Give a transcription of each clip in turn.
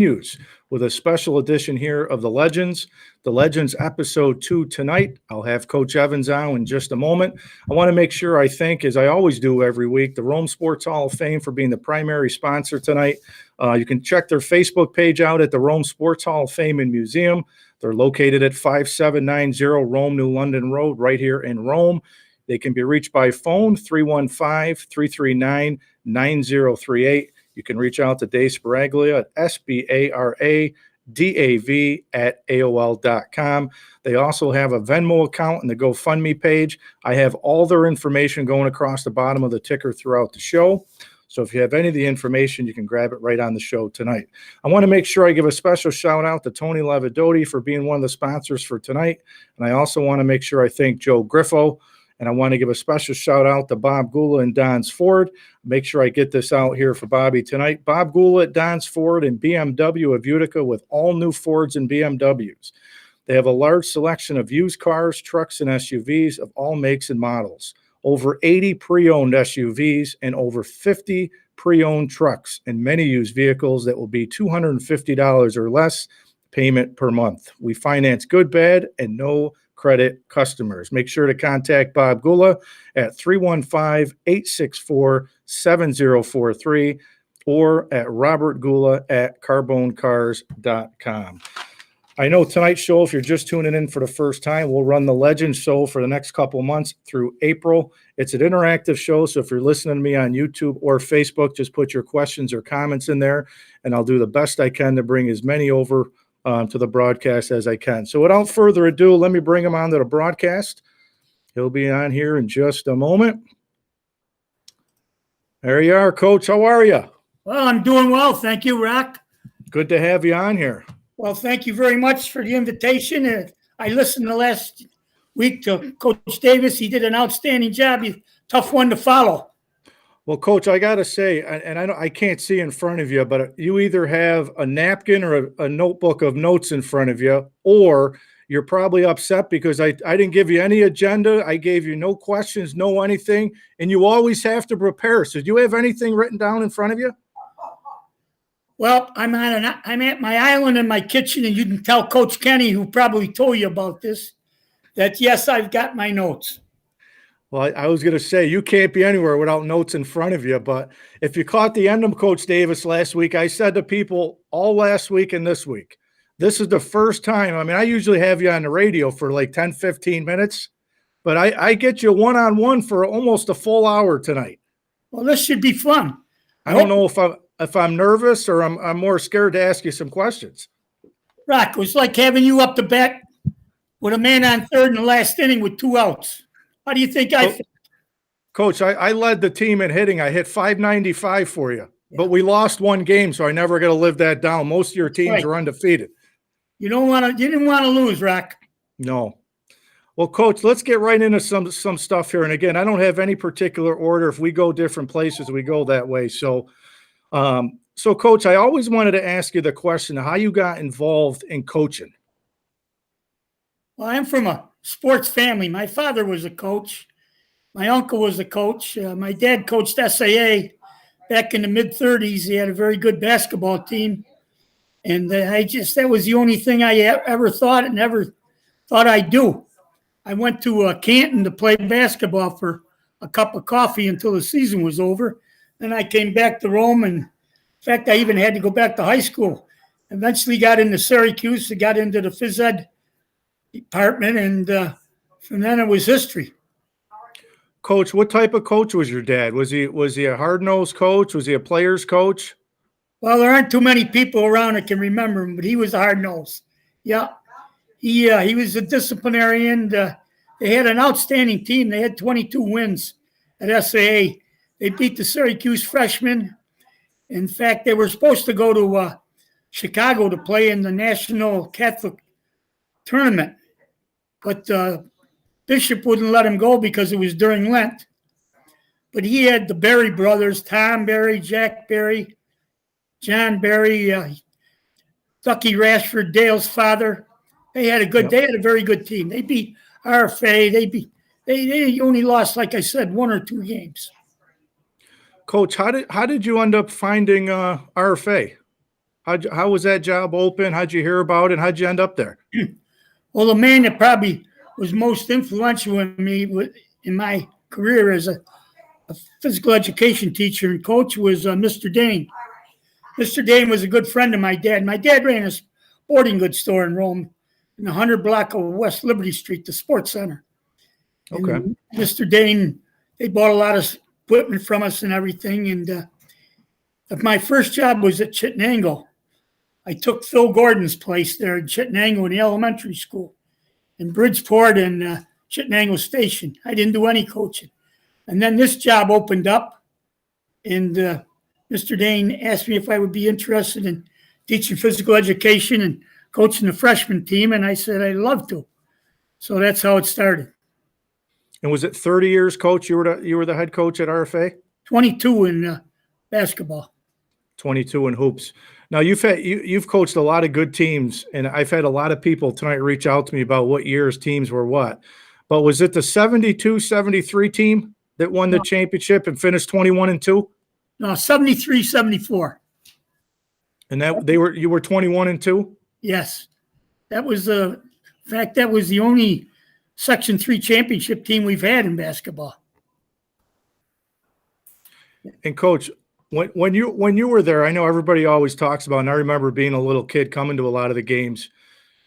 continues with a special edition here of The Legends. The Legends episode 2 tonight. I'll have Coach Evans on in just a moment. I want to make sure I thank, as I always do every week, the Rome Sports Hall of Fame for being the primary sponsor tonight. You can check their Facebook page out at the Rome Sports Hall of Fame and Museum. They're located at 5790 Rome, New London Road, right here in Rome. They can be reached by phone, 315-339-9038. You can reach out to Dave Sparaglia at SBARADAV@AOL.com. They also have a Venmo account and the GoFundMe page. I have all their information going across the bottom of the ticker throughout the show. So if you have any of the information, you can grab it right on the show tonight. I want to make sure I give a special shout out to Tony Levidotti for being one of the sponsors for tonight. And I also want to make sure I thank Joe Griffo. And I want to give a special shout out to Bob Gula and Don's Ford. Make sure I get this out here for Bobby tonight. Bob Gula at Don's Ford and BMW of Utica with all new Fords and BMWs. They have a large selection of used cars, trucks, and SUVs of all makes and models. Over 80 pre-owned SUVs and over 50 pre-owned trucks and many used vehicles that will be $250 or less payment per month. We finance good, bad, and no credit customers. Make sure to contact Bob Gula at 315-864-7043 or at robertgula@carbonecars.com. I know tonight's show, if you're just tuning in for the first time, we'll run the Legends show for the next couple months through April. It's an interactive show, so if you're listening to me on YouTube or Facebook, just put your questions or comments in there, and I'll do the best I can to bring as many over to the broadcast as I can. So without further ado, let me bring him on to the broadcast. He'll be on here in just a moment. There you are, Coach. How are you? Well, I'm doing well. Thank you, Rock. Good to have you on here. Well, thank you very much for the invitation. I listened the last week to Coach Davis. He did an outstanding job. He's a tough one to follow. Well, Coach, I got to say, and I can't see in front of you, but you either have a napkin or a notebook of notes in front of you, or you're probably upset because I didn't give you any agenda. I gave you no questions, no anything, and you always have to prepare. So do you have anything written down in front of you? Well, I'm at my island in my kitchen, and you can tell Coach Kenny, who probably told you about this, that, yes, I've got my notes. Well, I was going to say, you can't be anywhere without notes in front of you. But if you caught the end of Coach Davis last week, I said to people all last week and this week, this is the first time. I mean, I usually have you on the radio for like 10, 15 minutes, but I get you one-on-one for almost a full hour tonight. Well, this should be fun. I don't know if I'm nervous or I'm more scared to ask you some questions. Rock, it was like having you up the bat with a man on third in the last inning with 2 outs. How do you think I feel? Coach, I led the team in hitting. I hit 595 for you, but we lost one game, so I never got to live that down. Most of your teams are undefeated. You didn't want to lose, Rock. No. Well, Coach, let's get right into some stuff here. And again, I don't have any particular order. If we go different places, we go that way. So, Coach, I always wanted to ask you the question of how you got involved in coaching. Well, I'm from a sports family. My father was a coach. My uncle was a coach. My dad coached SAA back in the mid-30s. He had a very good basketball team. And that was the only thing I ever thought and never thought I'd do. I went to Canton to play basketball for a cup of coffee until the season was over. Then I came back to Rome. And in fact, I even had to go back to high school. Eventually got into Syracuse. I got into the phys ed department, and from then it was history. Coach, what type of coach was your dad? Was he a hard-nosed coach? Was he a player's coach? Well, there aren't too many people around that can remember him, but he was a hard-nosed. Yeah, he was a disciplinarian. They had an outstanding team. They had 22 wins at SAA. They beat the Syracuse freshmen. In fact, they were supposed to go to Chicago to play in the National Catholic Tournament. But Bishop wouldn't let him go because it was during Lent. But he had the Berry brothers, Tom Berry, Jack Berry, John Berry, Ducky Rashford, Dale's father. They had a very good team. They beat RFA. They only lost, like I said, 1 or 2 games. Coach, how did you end up finding RFA? How was that job open? How'd you hear about it? How'd you end up there? Well, the man that probably was most influential in me in my career as a physical education teacher and coach was Mr. Dane. Mr. Dane was a good friend of my dad. My dad ran a sporting goods store in Rome in the 100 block of West Liberty Street, the sports center. Okay. And Mr. Dane, they bought a lot of equipment from us and everything. And my first job was at Chittenango. I took Phil Gordon's place there at Chittenango in the elementary school, in Bridgeport and Chittenango Station. I didn't do any coaching. And then this job opened up, and Mr. Dane asked me if I would be interested in teaching physical education and coaching the freshman team, and I said I'd love to. So that's how it started. And was it 30 years, coach? You were the head coach at RFA? 22 in basketball. 22 in hoops. Now you've coached a lot of good teams, and I've had a lot of people tonight reach out to me about what year's teams were what. But was it the 72-73 team that won the championship and finished 21-2? No, 73-74. And you were 21-2? Yes. That was in fact, that was the only Section 3 championship team we've had in basketball. And coach, when you were there, I know everybody always talks about, and I remember being a little kid coming to a lot of the games,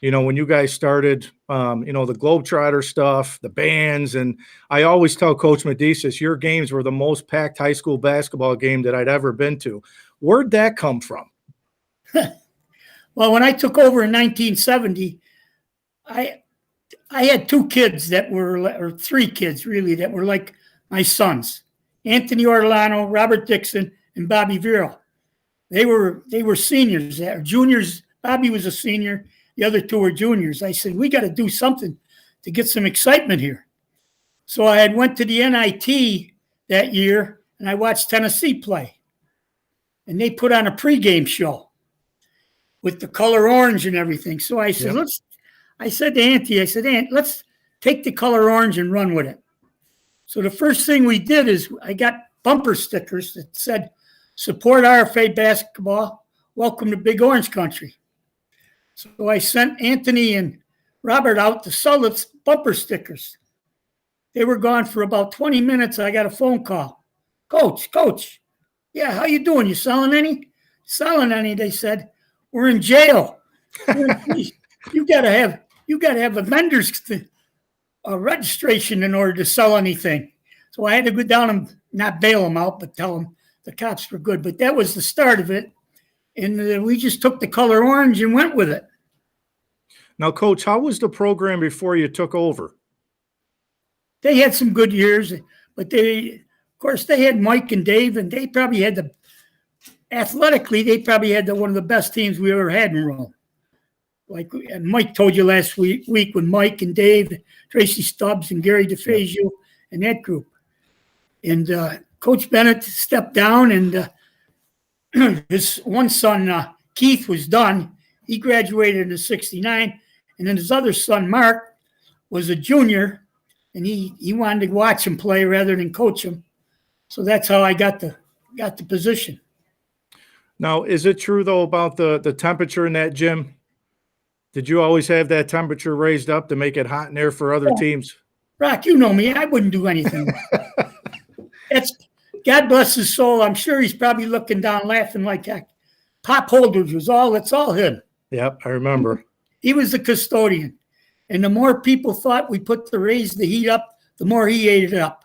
when you guys started, the Globetrotter stuff, the bands, and I always tell Coach Medicis, your games were the most packed high school basketball game that I'd ever been to. Where'd that come from? Well, when I took over in 1970, I had two kids or three kids really, that were like my sons, Anthony Ortolano, Robert Dixon, and Bobby Vero. They were seniors, juniors. Bobby was a senior. The other two were juniors. I said, we got to do something to get some excitement here. So I had went to the NIT that year, and I watched Tennessee play. And they put on a pregame show with the color orange and everything. So I said, I said to Auntie, Aunt, let's take the color orange and run with it. So the first thing we did is I got bumper stickers that said, support RFA basketball, welcome to Big Orange Country. So I sent Anthony and Robert out to sell the bumper stickers. They were gone for about 20 minutes. I got a phone call. Coach, yeah, how you doing? You selling any? Selling any? They said, we're in jail. You got to have a vendor's registration in order to sell anything. So I had to go down and not bail them out, but tell them the cops were good. But that was the start of it. And we just took the color orange and went with it. Now, Coach, how was the program before you took over? They had some good years, but of course, they had Mike and Dave, and they probably had athletically, one of the best teams we ever had in Rome. Like Mike told you last week when Mike and Dave, Tracy Stubbs and Gary DeFazio and that group. And Coach Bennett stepped down, and his one son, Keith, was done. He graduated in '69. And then his other son, Mark, was a junior, and he wanted to watch him play rather than coach him. So that's how I got the position. Now, is it true, though, about the temperature in that gym? Did you always have that temperature raised up to make it hot in there for other teams? Rock, you know me. I wouldn't do anything. God bless his soul. I'm sure he's probably looking down laughing like that. Pop Holders it's all him. Yep, I remember. He was the custodian. And the more people thought we raise the heat up, the more he ate it up.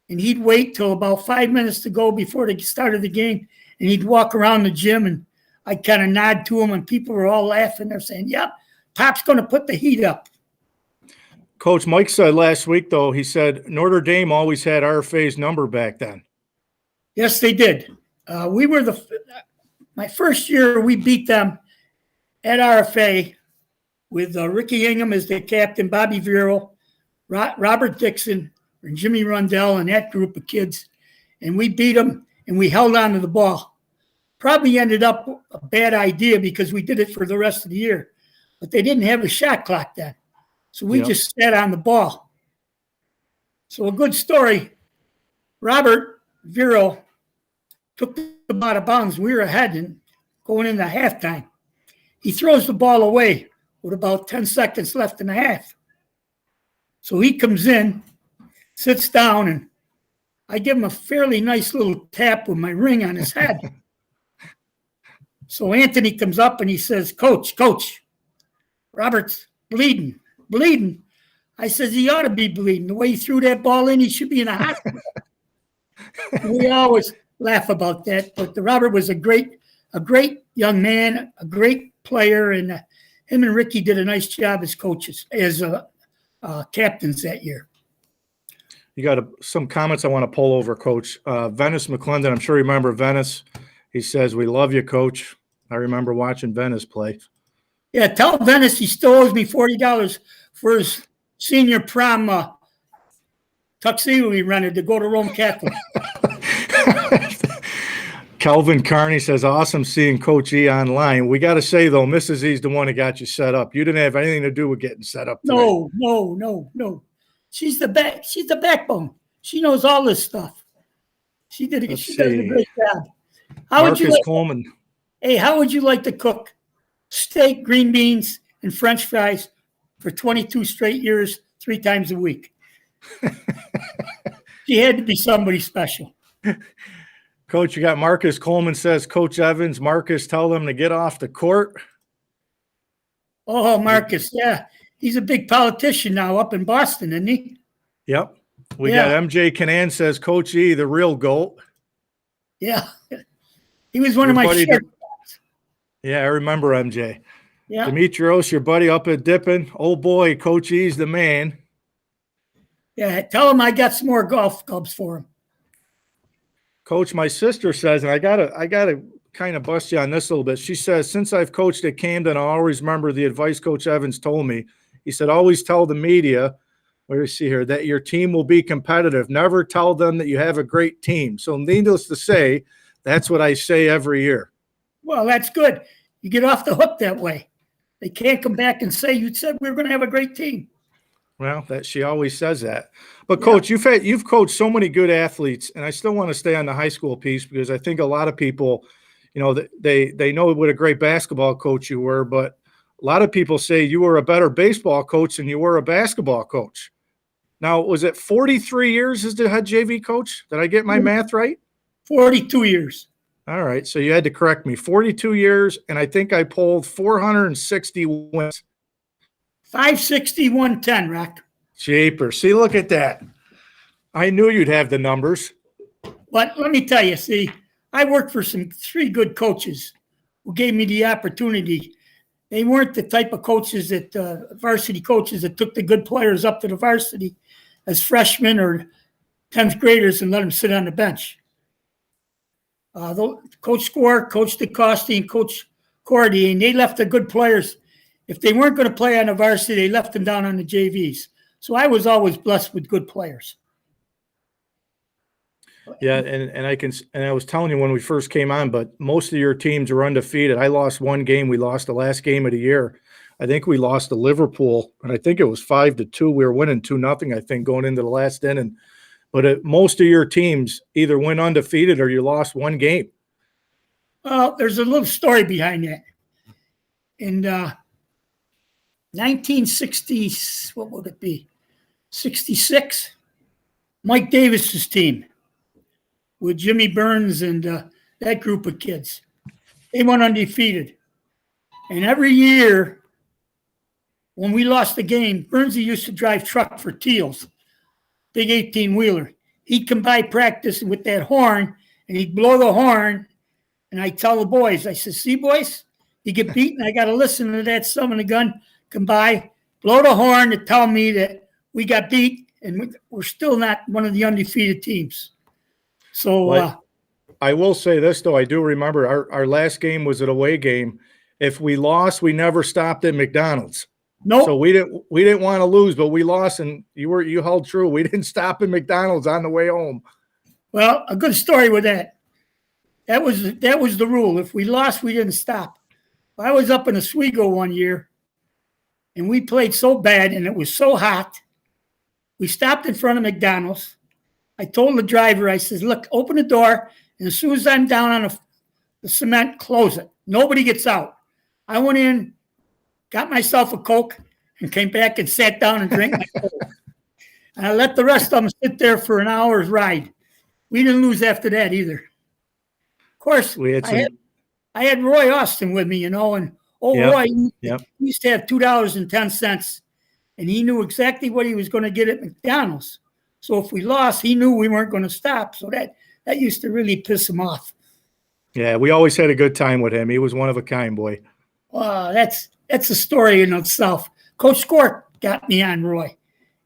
And he'd wait till about 5 minutes to go before the start of the game, and he'd walk around the gym, and I'd kind of nod to him, and people were all laughing. They're saying, yep, Pop's going to put the heat up. Coach, Mike said last week, though, he said Notre Dame always had RFA's number back then. Yes, they did. We were my first year, we beat them at RFA with Ricky Ingham as the captain, Bobby Vero, Robert Dixon, and Jimmy Rundell, and that group of kids. And we beat them, and we held on to the ball. Probably ended up a bad idea because we did it for the rest of the year. But they didn't have a shot clock then. So we just sat on the ball. So a good story. Robert Vero took the ball out of bounds. We were ahead, and going into halftime. He throws the ball away with about 10 seconds left in the half. So he comes in, sits down, and I give him a fairly nice little tap with my ring on his head. So Anthony comes up and he says, Coach, Robert's bleeding. I says, he ought to be bleeding. The way he threw that ball in, he should be in a hospital. We always laugh about that, but Robert was a great young man, a great player, and him and Ricky did a nice job as coaches, as captains that year. You got some comments I want to pull over, Coach. Venice McClendon, I'm sure you remember Venice. He says, we love you, Coach. I remember watching Venice play. Yeah, tell Venice he still owes me $40 for his senior prom tuxedo he rented to go to Rome Catholic. Kelvin Carney says, awesome seeing Coach E online. We got to say, though, Mrs. E's the one that got you set up. You didn't have anything to do with getting set up today. No. She's the backbone. She knows all this stuff. She does a great job. Marcus Coleman. Hey, how would you like to cook steak, green beans, and French fries for 22 straight years, 3 times a week? She had to be somebody special. Coach, you got Marcus Coleman says, Coach Evans, Marcus, tell them to get off the court. Oh, Marcus, yeah. He's a big politician now up in Boston, isn't he? Yep. We got MJ Canan says, Coach E, the real GOAT. Yeah. He was one of my favorites. Yeah, I remember MJ. Yeah. Demetrios, your buddy up at Dippin'. Oh, boy, Coach E's the man. Yeah, tell him I got some more golf clubs for him. Coach, my sister says, and I gotta kind of bust you on this a little bit. She says, since I've coached at Camden, I always remember the advice Coach Evans told me. He said, always tell the media, what do you see here, that your team will be competitive. Never tell them that you have a great team. So needless to say, that's what I say every year. Well, that's good. You get off the hook that way. They can't come back and say, you said we were going to have a great team. Well, she always says that. But Coach, you've coached so many good athletes, and I still want to stay on the high school piece because I think a lot of people, they know what a great basketball coach you were, but a lot of people say you were a better baseball coach than you were a basketball coach. Now, was it 43 years as the head JV coach? Did I get my math right? 42 years. All right, so you had to correct me. 42 years, and I think I pulled 460 wins. 560, 110, Rock. Jeepers. See, look at that. I knew you'd have the numbers. But let me tell you, I worked for 3 good coaches who gave me the opportunity. They weren't the type of coaches that varsity coaches that took the good players up to the varsity as freshmen or 10th graders and let them sit on the bench. Coach Score, Coach DeCoste, and Coach Cordy, and they left the good players. If they weren't going to play on the varsity, they left them down on the JVs. So I was always blessed with good players. Yeah, and I was telling you when we first came on, but most of your teams are undefeated. I lost one game. We lost the last game of the year. I think we lost to Liverpool, and I think it was 5-2. We were winning 2-0, I think, going into the last inning. But most of your teams either went undefeated or you lost one game. Well, there's a little story behind that. In 1960, what would it be? 66, Mike Davis's team with Jimmy Burns and that group of kids. They went undefeated. And every year when we lost the game, Burnsy used to drive truck for Teals, big 18-wheeler. He'd come by practice with that horn, and he'd blow the horn, and I'd tell the boys, I said, see, boys, you get beaten, I got to listen to that son of a gun come by, blow the horn to tell me that we got beat, and we're still not one of the undefeated teams. So I will say this, though. I do remember our last game was an away game. If we lost, we never stopped at McDonald's. Nope. So we didn't want to lose, but we lost, and you held true. We didn't stop at McDonald's on the way home. Well, a good story with that. That was the rule. If we lost, we didn't stop. I was up in Oswego one year, and we played so bad, and it was so hot. We stopped in front of McDonald's. I told the driver, I says, look, open the door, and as soon as I'm down on the cement, close it. Nobody gets out. I went in, got myself a Coke, and came back and sat down and drank my Coke. And I let the rest of them sit there for an hour's ride. We didn't lose after that either. Of course, We had some. I had Roy Austin with me, and Yep, Roy yep. he used to have $2.10, and he knew exactly what he was going to get at McDonald's. So if we lost, he knew we weren't going to stop. So that used to really piss him off. Yeah, we always had a good time with him. He was one of a kind, boy. That's a story in itself. Coach Scork got me on Roy.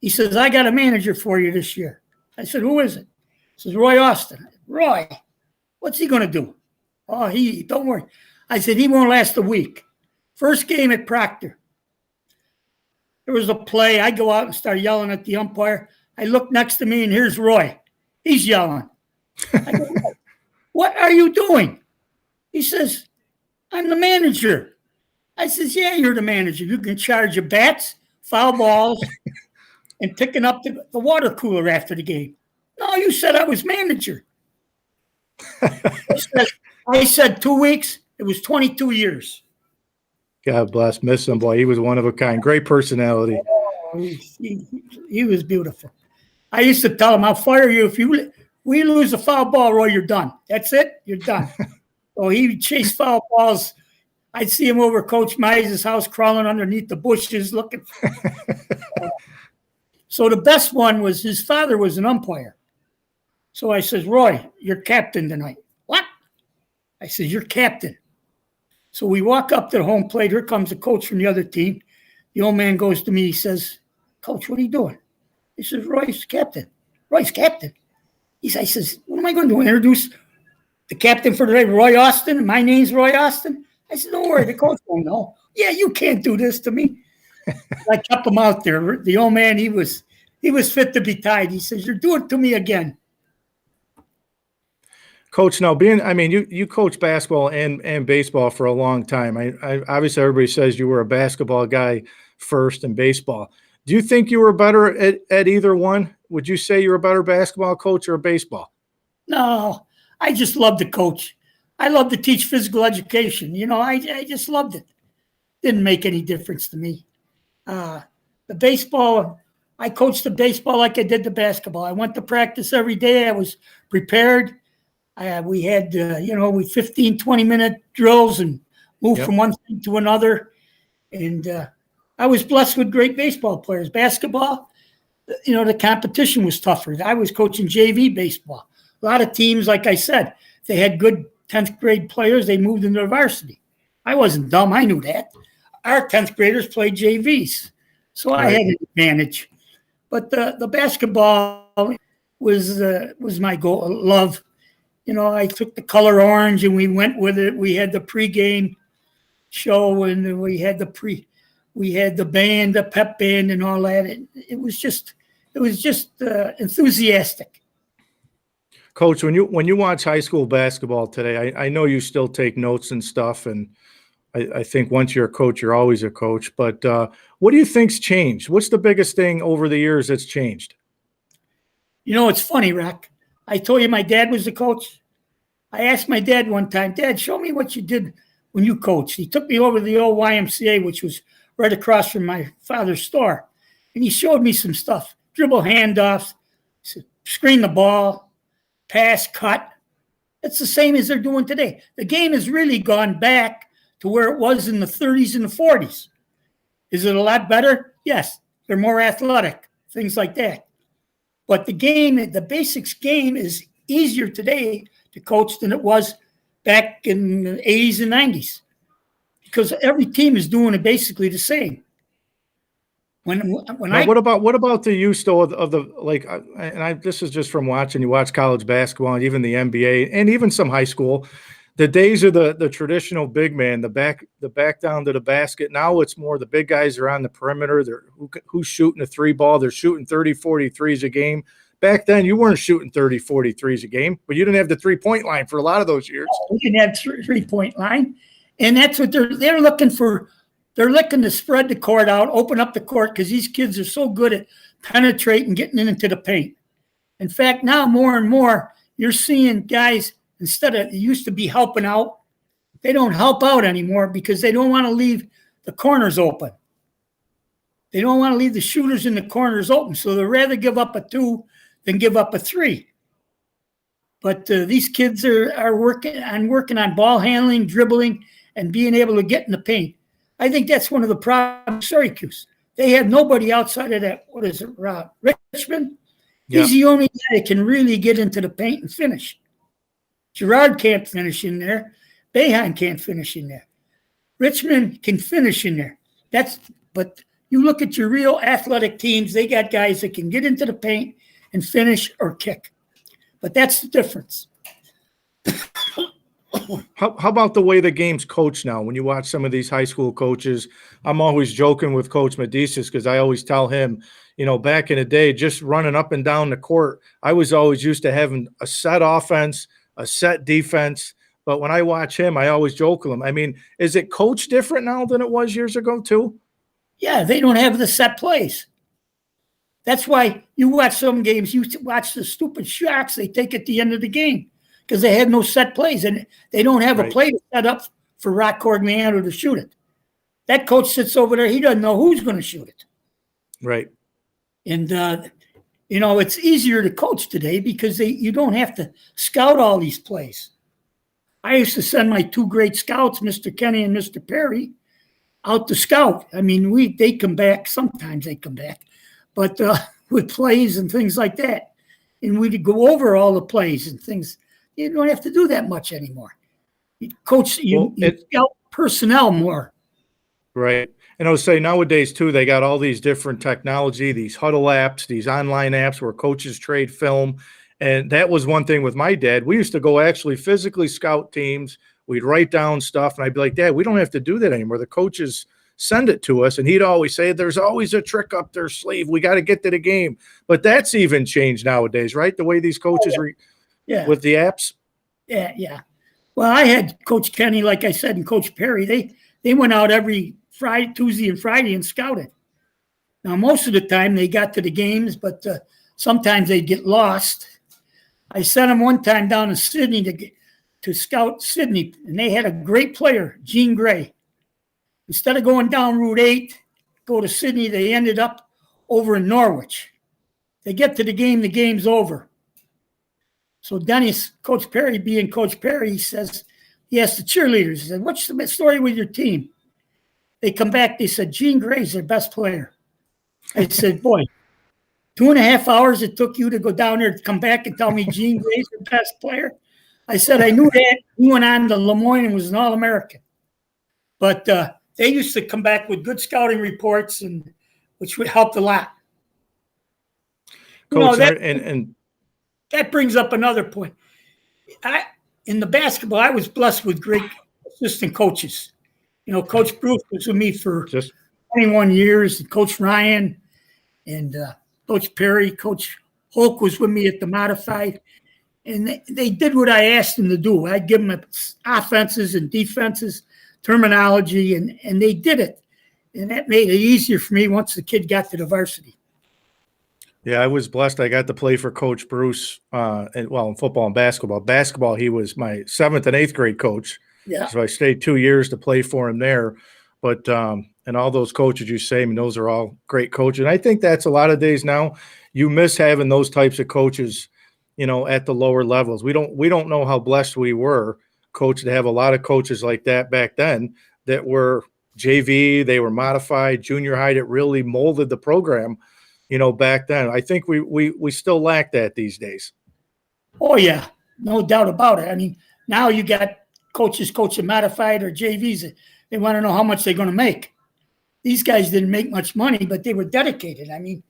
He says, I got a manager for you this year. I said, who is it? He says, Roy Austin. Roy, what's he going to do? Oh, don't worry. I said, he won't last a week. First game at Proctor. There was a play. I go out and start yelling at the umpire. I look next to me, and here's Roy. He's yelling. I go, what are you doing? He says, I'm the manager. I says, yeah, you're the manager. You can charge your bats, foul balls, and picking up the water cooler after the game. No, you said I was manager. I said 2 weeks. It was 22 years. God bless. Miss him, boy. He was one of a kind. Great personality. Oh, he was beautiful. I used to tell him, I'll fire you if we lose a foul ball, Roy, you're done. That's it. You're done. So he chased foul balls. I'd see him over Coach Mize's house crawling underneath the bushes looking. So the best one was his father was an umpire. So I says, Roy, you're captain tonight. What? I says, you're captain. So we walk up to the home plate. Here comes the coach from the other team. The old man goes to me. He says, Coach, what are you doing? He says, Roy's captain. Roy's captain. I says, what am I going to do? Introduce the captain for today, Roy Austin, and my name's Roy Austin? I said, don't worry, the coach won't know. Yeah, you can't do this to me. I kept him out there. The old man, he was fit to be tied. He says, you're doing it to me again. Coach, now you coached basketball and baseball for a long time. I obviously everybody says you were a basketball guy first and baseball. Do you think you were better at either one? Would you say you're a better basketball coach or a baseball? No, I just love to coach. I love to teach physical education. I just loved it. Didn't make any difference to me. The baseball, I coached the baseball like I did the basketball. I went to practice every day. I was prepared. We had, 15, 20-minute drills and moved from one thing to another. And I was blessed with great baseball players. Basketball, the competition was tougher. I was coaching JV baseball. A lot of teams, like I said, they had good 10th grade players. They moved into the varsity. I wasn't dumb. I knew that. Our 10th graders played JVs. So I had an advantage. But the basketball was my goal, love. I took the color orange and we went with it. We had the pregame show and we had the band, the pep band and all that. It was just enthusiastic. Coach, when you watch high school basketball today, I know you still take notes and stuff, and I think once you're a coach, you're always a coach. But what do you think's changed? What's the biggest thing over the years that's changed? It's funny, Rock. I told you my dad was the coach. I asked my dad one time, Dad, show me what you did when you coached. He took me over to the old YMCA, which was right across from my father's store. And he showed me some stuff. Dribble handoffs, screen the ball, pass, cut. It's the same as they're doing today. The game has really gone back to where it was in the 30s and the 40s. Is it a lot better? Yes. They're more athletic, things like that. But the basics game is easier today to coach than it was back in the 80s and 90s because every team is doing it basically the same. What about the use though of the this is just from watching. You watch college basketball and even the NBA and even some high school. The days of the traditional big man, the back down to the basket. Now it's more the big guys are on the perimeter. They're who's shooting a three ball. They're shooting 30, 40 threes a game. Back then, you weren't shooting 30, 40 threes a game, but you didn't have the three-point line for a lot of those years. We didn't have three-point line, and that's what they're looking for. They're looking to spread the court out, open up the court, because these kids are so good at penetrating, getting into the paint. In fact, now more and more, you're seeing guys, instead of it used to be helping out, They don't help out anymore because they don't want to leave the corners open. They don't want to leave the shooters in the corners open. So they'd rather give up a 2 than give up a 3. But these kids are working on ball handling, dribbling, and being able to get in the paint. I think that's one of the problems with Syracuse. They have nobody outside of that. What is it, Rob? Richmond? Yeah. He's the only guy that can really get into the paint and finish. Gerard can't finish in there. Boeheim can't finish in there. Richmond can finish in there. But you look at your real athletic teams, they got guys that can get into the paint and finish or kick. But that's the difference. How about the way the game's coached now? When you watch some of these high school coaches, I'm always joking with Coach Medicis because I always tell him, back in the day, just running up and down the court, I was always used to having a set offense, a set defense. But when I watch him, I always joke with him. I mean, is it coached different now than it was years ago too? Yeah, they don't have the set plays. That's why you watch some games, you watch the stupid shots they take at the end of the game because they had no set plays and they don't have a play set up for Rock Cormiano to shoot it. That coach sits over there, he doesn't know who's going to shoot it. Right. And, it's easier to coach today because you don't have to scout all these plays. I used to send my 2 great scouts, Mr. Kenny and Mr. Perry, out to scout. I mean, they come back. Sometimes they come back. But with plays and things like that. And we'd go over all the plays and things. You don't have to do that much anymore. You scout personnel more. Right. And I would say nowadays, too, they got all these different technology, these huddle apps, these online apps where coaches trade film. And that was one thing with my dad. We used to go actually physically scout teams. We'd write down stuff. And I'd be like, Dad, we don't have to do that anymore. The coaches send it to us. And he'd always say, there's always a trick up their sleeve. We got to get to the game. But that's even changed nowadays, right? The way these coaches with the apps. Yeah. Well, I had Coach Kenny, like I said, and Coach Perry. They went out every Tuesday and Friday and scouted. Now, most of the time they got to the games, but sometimes they'd get lost. I sent them one time down to Sydney to scout Sydney, and they had a great player, Gene Gray. Instead of going down Route 8, go to Sydney, they ended up over in Norwich. They get to the game, the game's over. So Dennis, Coach Perry, being Coach Perry, he asked the cheerleaders, he said, what's the story with your team? They come back, they said, Gene Gray's their best player. I said, boy, 2.5 hours it took you to go down there to come back and tell me Gene Gray's their best player? I said, I knew that. He went on to Lemoyne and was an All-American. But they used to come back with good scouting reports, and which would help a lot. Coach, that brings up another point. In the basketball, I was blessed with great assistant coaches. Coach Bruce was with me for 21 years, and Coach Ryan and Coach Perry. Coach Hulk was with me at the Modified. And they did what I asked them to do. I'd give them offenses and defenses, terminology, and they did it. And that made it easier for me once the kid got to the varsity. Yeah, I was blessed. I got to play for Coach Bruce, in football and basketball. Basketball, he was my 7th and 8th grade coach. Yeah. So I stayed 2 years to play for him there. But and all those coaches you say, I mean, those are all great coaches. And I think that's a lot of days now. You miss having those types of coaches, at the lower levels. We don't know how blessed we were, Coach, to have a lot of coaches like that back then that were JV, they were modified, junior high, that really molded the program, back then. I think we still lack that these days. Oh, yeah, no doubt about it. I mean, now you got coaches coaching modified or JVs. They want to know how much they're going to make. These guys didn't make much money, but they were dedicated. I mean,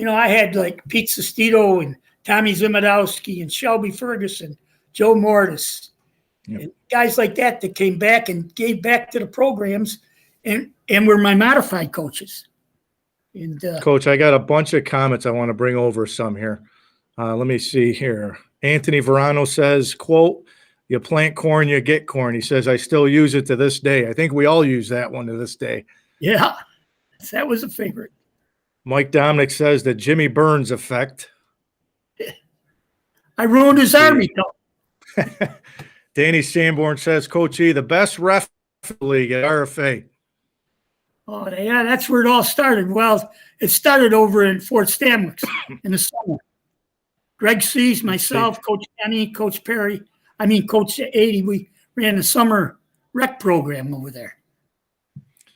I had like Pete Sestito and Tommy Zimodowski and Shelby Ferguson, Joe Mortis, and guys like that came back and gave back to the programs and were my modified coaches. And Coach, I got a bunch of comments I want to bring over some here. Let me see here. Anthony Verano says, quote, you plant corn, you get corn. He says, I still use it to this day. I think we all use that one to this day. Yeah, that was a favorite. Mike Dominic says the Jimmy Burns effect. I ruined his army, though. Danny Sanborn says, Coach E, the best ref in the league at RFA. Oh, yeah, that's where it all started. Well, it started over in Fort Stanwix in the summer. Greg Sees, myself, Coach Kenny, Coach Perry, Coach 80, we ran the summer rec program over there.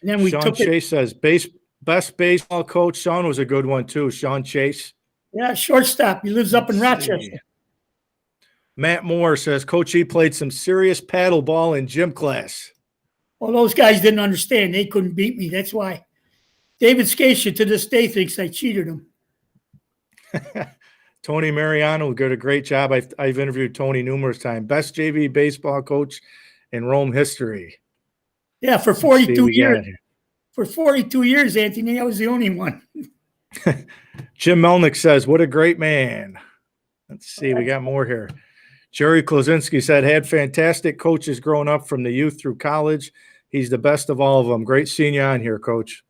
And then we Sean took Chase says, best baseball coach. Sean was a good one, too. Sean Chase. Yeah, shortstop. He lives up in Rochester. Matt Moore says, Coach E played some serious paddle ball in gym class. Well, those guys didn't understand. They couldn't beat me. That's why. David Scatia to this day thinks I cheated him. Tony Mariano did a great job. I've interviewed Tony numerous times. Best JV baseball coach in Rome history. Yeah, for 42 years. For 42 years, Anthony, I was the only one. Jim Melnick says, what a great man. Let's see. We got more here. Jerry Klozinski said, had fantastic coaches growing up from the youth through college. He's the best of all of them. Great seeing you on here, Coach.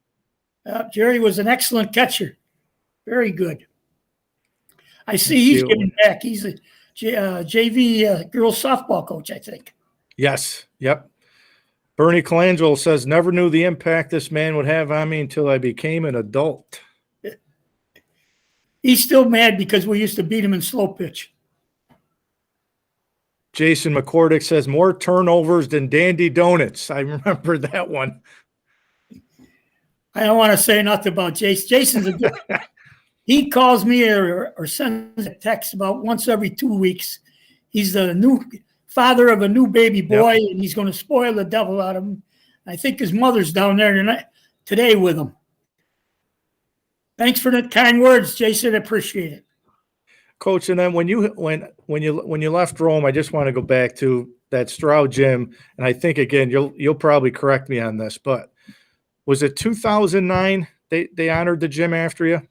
Jerry was an excellent catcher. Very good. I see he's getting back. He's a JV girls softball coach, I think. Yes. Yep. Bernie Colangelo says, never knew the impact this man would have on me until I became an adult. He's still mad because we used to beat him in slow pitch. Jason McCordick says, more turnovers than Dandy Donuts. I remember that one. I don't want to say nothing about Jason. Jason's a good he calls me or sends a text about once every 2 weeks. He's the new father of a new baby boy, and he's going to spoil the devil out of him. I think his mother's down there today with him. Thanks for the kind words, Jason. I appreciate it. Coach, and then when you left Rome, I just want to go back to that Stroud gym, and I think again you'll probably correct me on this, but was it 2009 they honored the gym after you?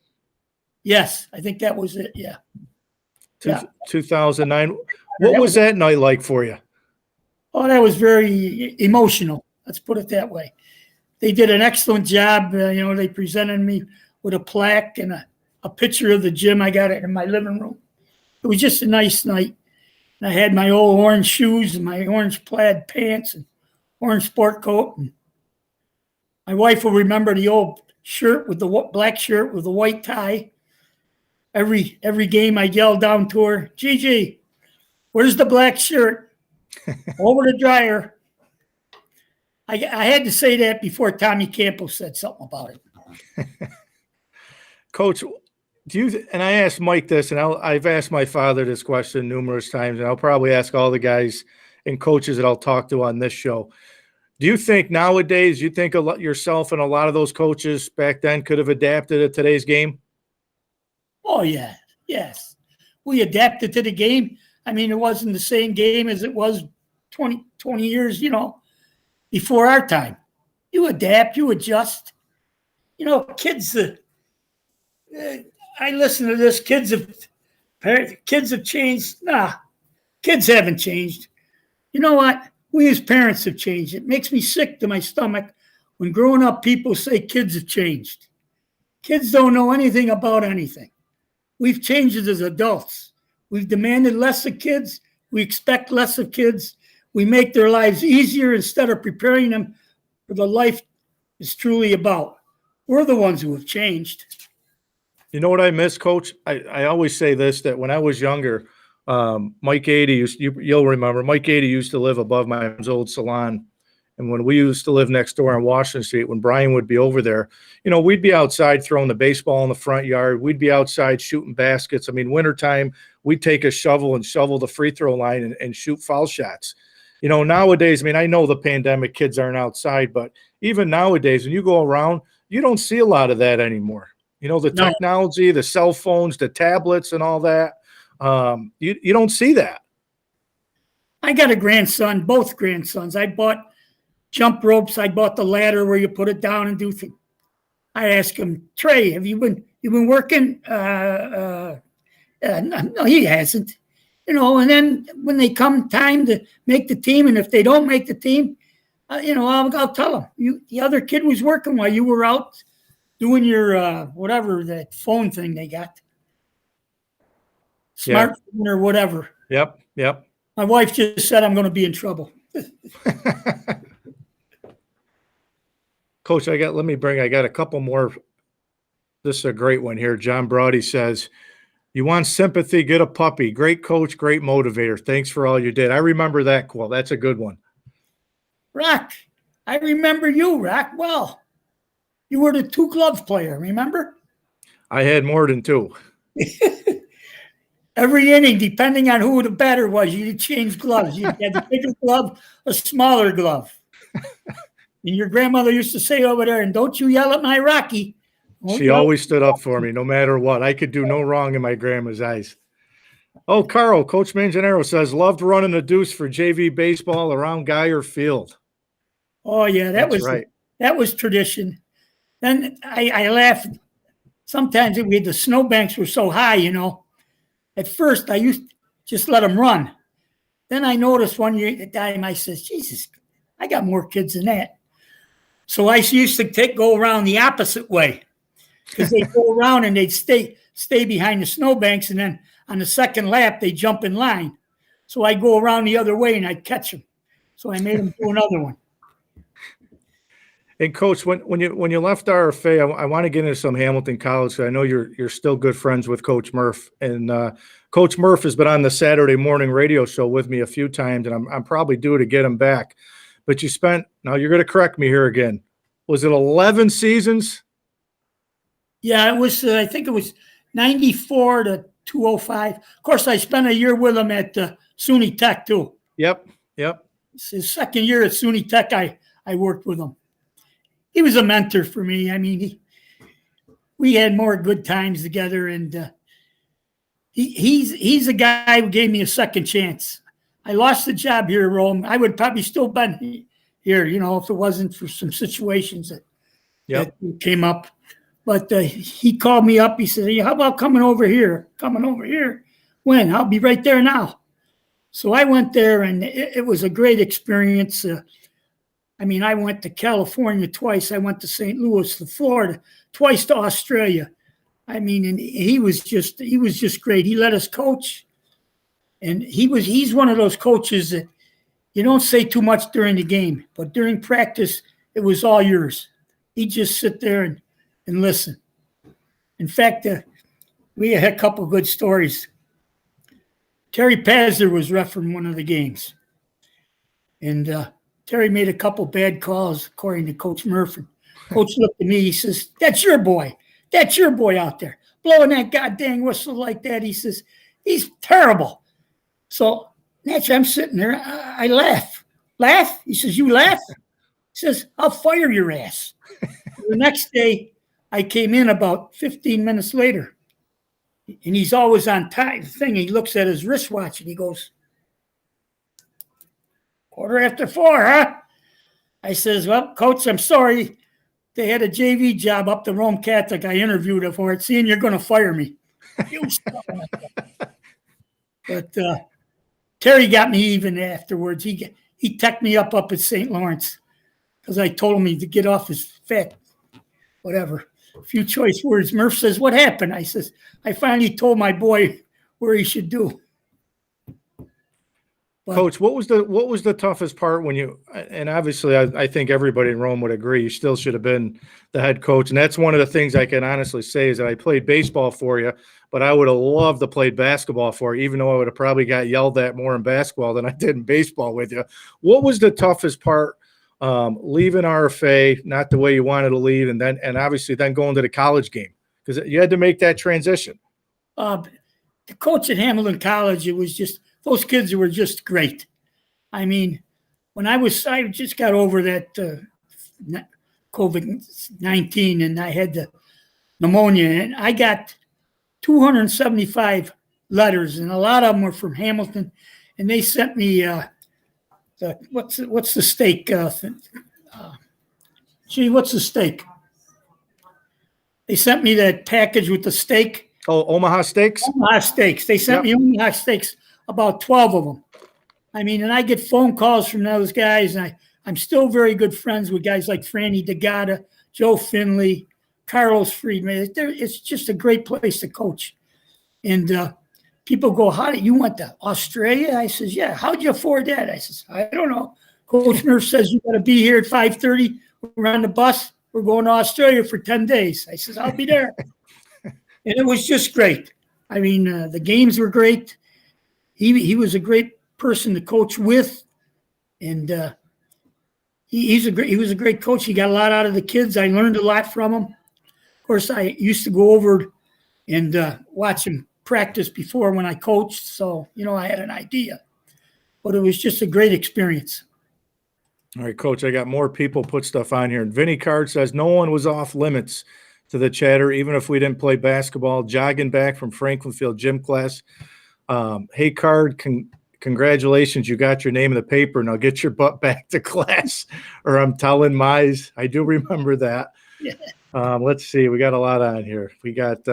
Yes, I think that was it. Yeah. 2009. What was that night like for you? Oh, that was very emotional. Let's put it that way. They did an excellent job. They presented me with a plaque and a picture of the gym. I got it in my living room. It was just a nice night. And I had my old orange shoes and my orange plaid pants and orange sport coat. And my wife will remember the old shirt with the black shirt with the white tie. Every game I yelled down to her, Gigi, where's the black shirt? Over the dryer. I had to say that before Tommy Campos said something about it. Coach, and I asked Mike this, and I've asked my father this question numerous times, and I'll probably ask all the guys and coaches that I'll talk to on this show. Do you think nowadays, yourself and a lot of those coaches back then could have adapted to today's game? Oh, yeah. Yes. We adapted to the game. It wasn't the same game as it was 20 years, before our time. You adapt, you adjust. Kids, I listen to this. Kids have changed. Nah, kids haven't changed. You know what? We as parents have changed. It makes me sick to my stomach when growing up people say kids have changed. Kids don't know anything about anything. We've changed as adults. We've demanded less of kids. We expect less of kids. We make their lives easier instead of preparing them for the life is truly about. We're the ones who have changed. You know what I miss, Coach? I always say this, that when I was younger, Mike 80 you'll remember, Mike 80 used to live above my old salon. And when we used to live next door on Washington Street, when Brian would be over there, we'd be outside throwing the baseball in the front yard. We'd be outside shooting baskets. Wintertime, we'd take a shovel and shovel the free throw line and shoot foul shots. Nowadays, I know the pandemic, kids aren't outside, but even nowadays, when you go around, you don't see a lot of that anymore. Technology, the cell phones, the tablets and all that, you don't see that. I got a grandson, both grandsons. I bought jump ropes. I bought the ladder where you put it down and do things. I asked him, Trey, have you been working? No, he hasn't. And then when they come time to make the team, and if they don't make the team, I'll tell them, the other kid was working while you were out doing your whatever, that phone thing they got. Smartphone or whatever. Yep. My wife just said I'm going to be in trouble. Coach, I got a couple more. This is a great one here. John Brody says, "You want sympathy, get a puppy. Great coach, great motivator. Thanks for all you did." I remember that quote. That's a good one. Rock, I remember you, Rock. Well, you were the 2-glove player, remember? I had more than 2. Every inning, depending on who the batter was, you'd change gloves. You had a bigger glove, a smaller glove. And your grandmother used to say over there, "And don't you yell at my Rocky." She always stood up for me no matter what. I could do no wrong in my grandma's eyes. Oh, Carl, Coach Manganero says, loved running the deuce for JV baseball around Geyer Field. Oh, yeah, Right. That was tradition. Then I laughed. Sometimes the snowbanks were so high, At first, I used to just let them run. Then I noticed one time, I says, Jesus, I got more kids than that. So I used to go around the opposite way, because they'd go around and they'd stay behind the snowbanks, and then on the second lap, they jump in line. So I'd go around the other way and I'd catch them. So I made them do another one. And Coach, when you left RFA, I want to get into some Hamilton College. I know you're still good friends with Coach Murph, and Coach Murph has been on the Saturday morning radio show with me a few times, and I'm probably due to get him back. But now you're going to correct me here again. Was it 11 seasons? Yeah, it was. I think it was 94 to 205. Of course, I spent a year with him at SUNY Tech too. Yep. It's his second year at SUNY Tech. I worked with him. He was a mentor for me. I mean, we had more good times together, and he's a guy who gave me a second chance. I lost the job here at Rome. I would probably still been here, if it wasn't for some situations that came up. But he called me up. He said, "Hey, how about coming over here? When? I'll be right there now." So I went there, and it was a great experience. I went to California twice. I went to St. Louis, to Florida, twice to Australia. And he was just great. He let us coach, and he's one of those coaches that you don't say too much during the game, but during practice, it was all yours. He'd just sit there and listen. In fact, we had a couple of good stories. Terry Pazder was refereeing one of the games, and Terry made a couple bad calls, according to Coach Murphy. Coach looked at me. He says, That's your boy out there, blowing that goddamn whistle like that." He says, "He's terrible." So naturally, I'm sitting there. I laugh. Laugh? He says, "You laugh?" He says, "I'll fire your ass." The next day, I came in about 15 minutes later, and he's always on time. He looks at his wristwatch, and he goes, 4:15, huh? I says, "Well, Coach, I'm sorry. They had a JV job up the Rome Catholic. I interviewed for it. Seeing you're going to fire me." But Terry got me even afterwards. He teched me up at St. Lawrence because I told him to get off his fat, whatever. A few choice words. Murph says, "What happened?" I says, "I finally told my boy where he should do." But, Coach, what was the toughest part when and obviously I think everybody in Rome would agree, you still should have been the head coach. And that's one of the things I can honestly say is that I played baseball for you, but I would have loved to play basketball for you, even though I would have probably got yelled at more in basketball than I did in baseball with you. What was the toughest part leaving RFA, not the way you wanted to leave, and obviously then going to the college game? Because you had to make that transition. The coach at Hamilton College, it was just, those kids were just great. When I just got over that COVID-19, and I had the pneumonia, and I got 275 letters, and a lot of them were from Hamilton, and they sent me what's the steak? What's the steak? They sent me that package with the steak. Oh, Omaha Steaks? Omaha Steaks. They sent me Omaha Steaks, about 12 of them. And I get phone calls from those guys, and I'm still very good friends with guys like Franny DeGata, Joe Finley, Carlos Friedman. It's just a great place to coach. And people go, how did you went to Australia? I says, yeah. How'd you afford that? I says, I don't know. Coach Nurse says you got to be here at 5:30. We're on the bus. We're going to Australia for 10 days. I says, I'll be there. And it was just great. I mean, the games were great. He was a great person to coach with, and he was a great coach. He got a lot out of the kids. I learned a lot from him. Of course, I used to go over and watch him practice before when I coached, so I had an idea. But it was just a great experience. All right, Coach, I got more people put stuff on here. And Vinny Card says no one was off limits to the chatter, even if we didn't play basketball. Jogging back from Franklin Field gym class. Hey, Card, congratulations. You got your name in the paper. Now get your butt back to class, or I'm telling Mize. I do remember that. Yeah. Let's see. We got a lot on here. We got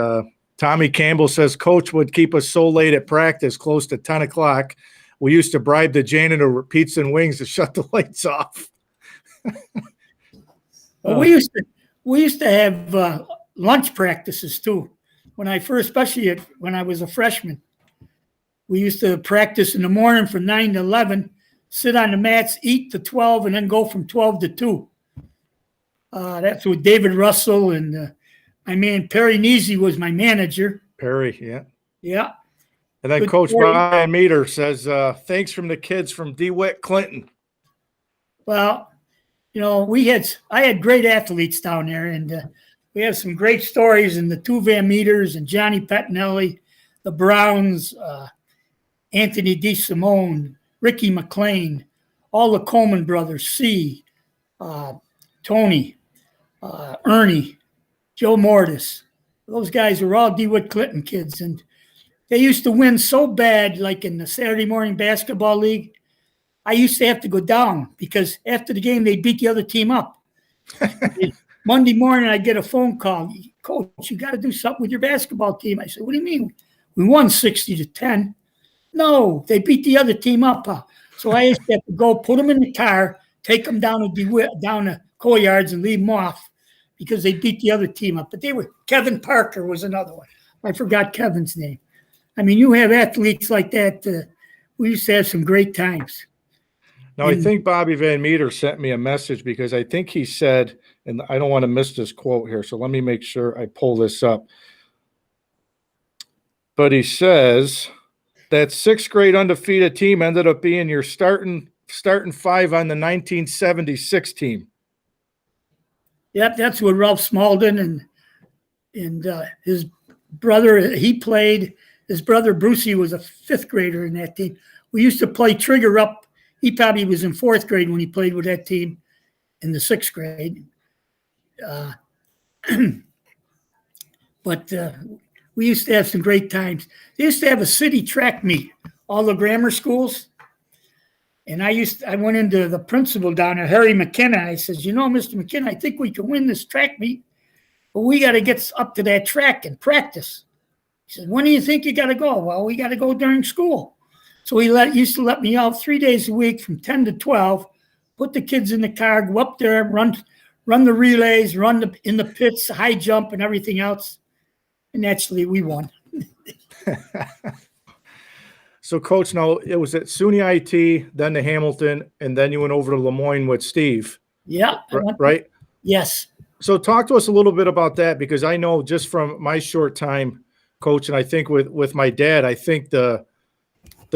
Tommy Campbell says Coach would keep us so late at practice, close to 10 o'clock. We used to bribe the janitor with pizza and wings to shut the lights off. Well, we used to have lunch practices too. When I first, especially when I was a freshman, we used to practice in the morning from 9 to 11, sit on the mats, eat to 12, and then go from 12 to 2. That's with David Russell and my man Perry Neasy was my manager. Perry, yeah. Yeah. And then Good Coach Perry. Brian Meter says, thanks from the kids from DeWitt Clinton. Well, I had great athletes down there, and we have some great stories, and the two Van Meters and Johnny Pettinelli, the Browns, Anthony DeSimone, Ricky McLean, all the Coleman brothers, C, Tony, Ernie, Joe Mortis. Those guys were all DeWitt Clinton kids, and they used to win so bad, like in the Saturday morning basketball league. I used to have to go down because after the game, they'd beat the other team up. Monday morning, I'd get a phone call. Coach, you got to do something with your basketball team. I said, what do you mean? We won 60-10. No, they beat the other team up. So I used to have to go put them in the car, take them down to Coillards and leave them off because they beat the other team up. But Kevin Parker was another one. I forgot Kevin's name. I mean, you have athletes like that. We used to have some great times. Now, I think Bobby Van Meter sent me a message because I think he said, and I don't want to miss this quote here, so let me make sure I pull this up. But he says that sixth grade undefeated team ended up being your starting five on the 1976 team. Yep, that's what Ralph Smalden and his brother, he played. His brother Brucey was a fifth grader in that team. We used to play trigger up. He probably was in fourth grade when he played with that team in the sixth grade. But we used to have some great times. They used to have a city track meet, all the grammar schools. And I went into the principal down there, Harry McKenna. I says, Mr. McKenna, I think we can win this track meet, but we got to get up to that track and practice. He said, when do you think you got to go? Well, we got to go during school. So he used to let me out 3 days a week from 10 to 12, put the kids in the car, go up there, run the relays, in the pits, high jump, and everything else. And actually, we won. So, Coach, now it was at SUNY IT, then to Hamilton, and then you went over to Lemoyne with Steve. Yeah. Right? Yes. So talk to us a little bit about that, because I know just from my short time, Coach, and I think with my dad, I think the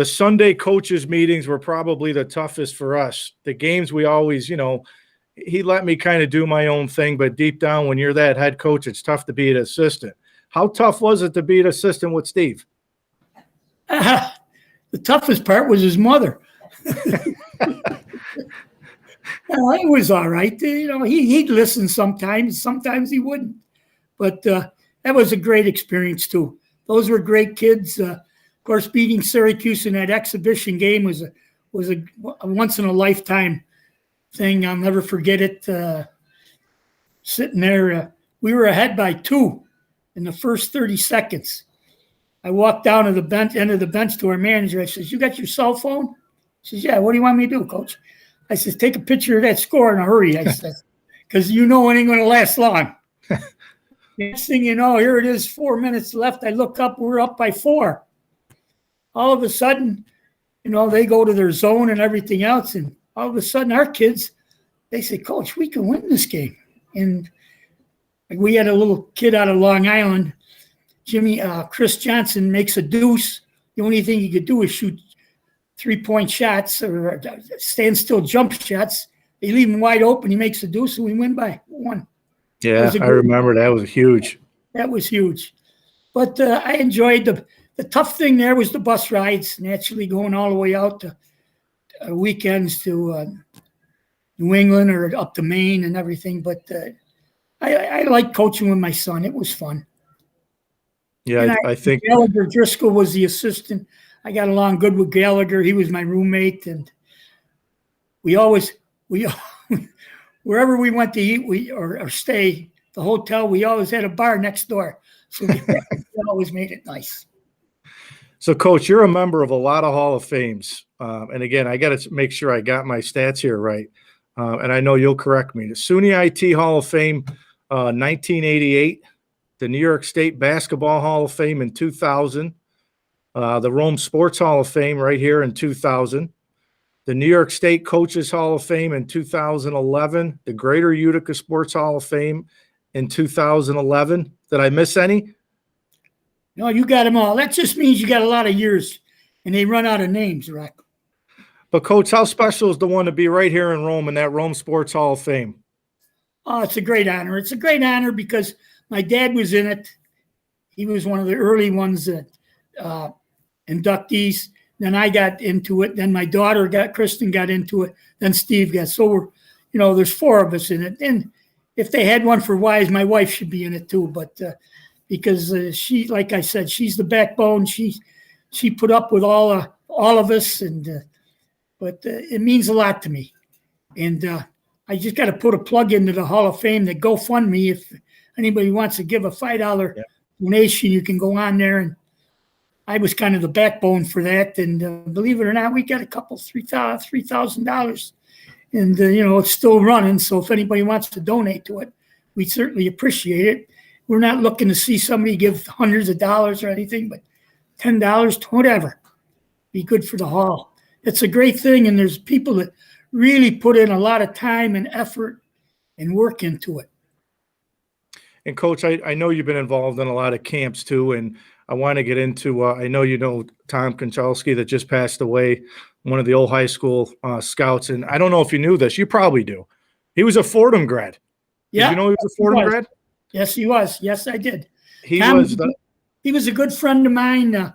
Sunday coaches meetings were probably the toughest for us. The games we always, he let me kind of do my own thing, but deep down when you're that head coach, it's tough to be an assistant. How tough was it to be an assistant with Steve? The toughest part was his mother. Well, it was all right. He'd listen sometimes. Sometimes he wouldn't. But that was a great experience, too. Those were great kids. Of course, beating Syracuse in that exhibition game was a once-in-a-lifetime thing. I'll never forget it. Sitting there, we were ahead by 2 in the first 30 seconds. I walked down to the end of the bench to our manager. I says, you got your cell phone? He says, yeah, what do you want me to do, Coach? I says, take a picture of that score in a hurry, I said, because it ain't going to last long. Next thing you know, here it is, 4 minutes left. I look up, we're up by 4. all of a sudden, they go to their zone and everything else. And all of a sudden our kids, they say, Coach, we can win this game. And we had a little kid out of Long Island, Chris Johnson, makes a deuce. The only thing he could do is shoot 3-point shots or standstill jump shots. They leave him wide open. He makes a deuce, and we win by 1. Yeah, I remember that was huge. That was huge. But I enjoyed the tough thing there was the bus rides, naturally going all the way out to weekends to New England or up to Maine and everything. But I liked coaching with my son. It was fun. Yeah, I think Gallagher Driscoll was the assistant. I got along good with Gallagher. He was my roommate, and we wherever we went to eat, or stay, the hotel, we always had a bar next door. So we always made it nice. So, Coach, you're a member of a lot of Hall of Fames. And again, I got to make sure I got my stats here right. And I know you'll correct me. The SUNY IT Hall of Fame, 1988. The New York State Basketball Hall of Fame in 2000. The Rome Sports Hall of Fame right here in 2000. The New York State Coaches Hall of Fame in 2011. The Greater Utica Sports Hall of Fame in 2011. Did I miss any? No, you got them all. That just means you got a lot of years, and they run out of names, Rick. But, Coach, how special is the one to be right here in Rome in that Rome Sports Hall of Fame? Oh, it's a great honor. It's a great honor because my dad was in it. He was one of the early ones that inductees. Then I got into it. Then my daughter Kristen got into it. Then Steve got. So there's 4 of us in it. And if they had one for Wise, my wife should be in it too. But because she, like I said, she's the backbone. She put up with all of us, and but it means a lot to me. And I just got to put a plug into the Hall of Fame, that GoFundMe. If anybody wants to give a $5 donation, you can go on there. And I was kind of the backbone for that. And believe it or not, we got a couple $3,000, and it's still running. So if anybody wants to donate to it, we certainly appreciate it. We're not looking to see somebody give hundreds of dollars or anything, but $10, whatever, be good for the hall. It's a great thing, and there's people that really put in a lot of time and effort and work into it. And, Coach, I know you've been involved in a lot of camps too, and I want to get into I know Tom Konchalski that just passed away, one of the old high school scouts, and I don't know if you knew this. You probably do. He was a Fordham grad. Yeah, did you know he was a Fordham grad? Yes, he was. Yes, I did. He was a good friend of mine.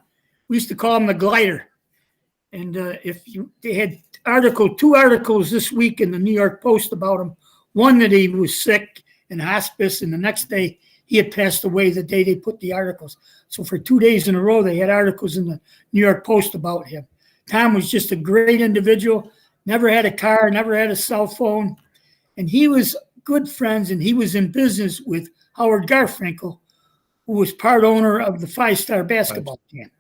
We used to call him the glider. And they had 2 articles this week in the New York Post about him. One that he was sick in hospice, and the next day he had passed away the day they put the articles. So for 2 days in a row, they had articles in the New York Post about him. Tom was just a great individual, never had a car, never had a cell phone. And he was good friends, and he was in business with Howard Garfinkel, who was part owner of the 5-star basketball camp.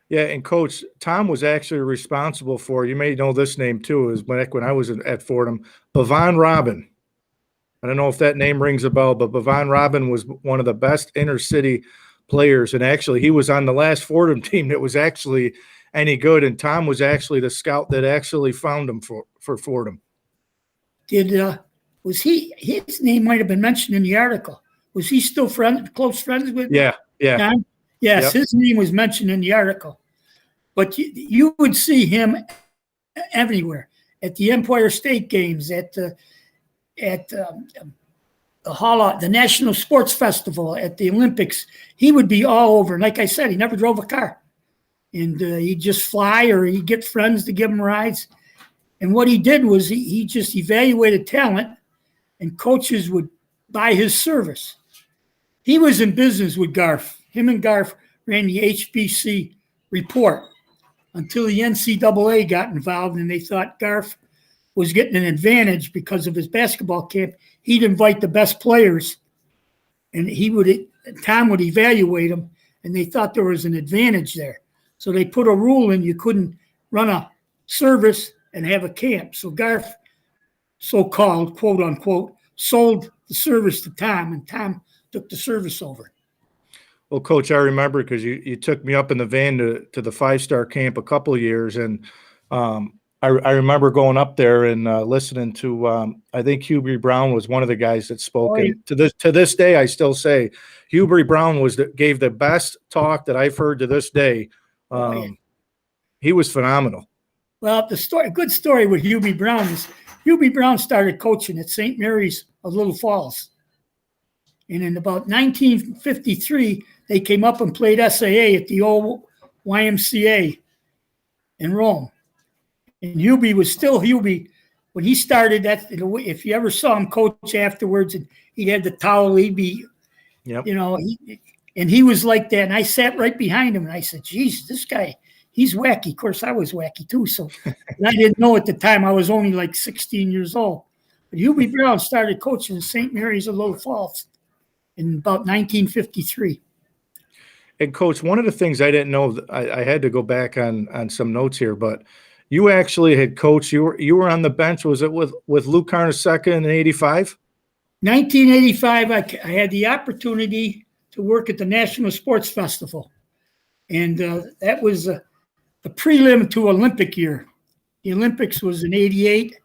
Yeah, and Coach, Tom was actually responsible for, you may know this name too, is back when I was at Fordham, Bavon Robin. I don't know if that name rings a bell, but Bavon Robin was one of the best inner city players. And actually, he was on the last Fordham team that was actually any good. And Tom was actually the scout that actually found him for Fordham. His name might have been mentioned in the article. Was he still close friends with Yeah. Tom? Yes, yep. His name was mentioned in the article. But you would see him everywhere, at the Empire State Games, at the National Sports Festival, at the Olympics. He would be all over. And like I said, he never drove a car. And he'd just fly, or he'd get friends to give him rides. And what he did was he just evaluated talent, and coaches would buy his service. He was in business with Garf. Him and Garf ran the HBC report until the NCAA got involved, and they thought Garf was getting an advantage because of his basketball camp. He'd invite the best players, and Tom would evaluate them, and they thought there was an advantage there. So they put a rule in: you couldn't run a service and have a camp. So Garf, so-called, quote unquote, sold the service to Tom, and Tom took the service over. Well, Coach, I remember because you took me up in the van to the 5-star camp a couple of years, and I remember going up there and listening to I think Hubie Brown was one of the guys that spoke, Oh, yeah. and to this day I still say Hubie Brown gave the best talk that I've heard to this day. Oh, yeah. He was phenomenal. Well, good story with Hubie Brown is Hubie Brown started coaching at St. Mary's of Little Falls. And in about 1953, they came up and played SAA at the old YMCA in Rome. And Hubie was still Hubie when he started. That if you ever saw him coach afterwards, and he had the towel, he'd be, Yep. And he was like that. And I sat right behind him, and I said, "Geez, this guy, he's wacky." Of course, I was wacky too. So and I didn't know at the time. I was only like 16 years old. But Hubie Brown started coaching at St. Mary's of Little Falls in about 1953. And Coach, one of the things I didn't know, I had to go back on some notes here, but you actually had coached. You were on the bench. Was it with Lou Carnesecca in '85? 1985, I had the opportunity to work at the National Sports Festival, and that was the prelim to Olympic year. The Olympics was in '88,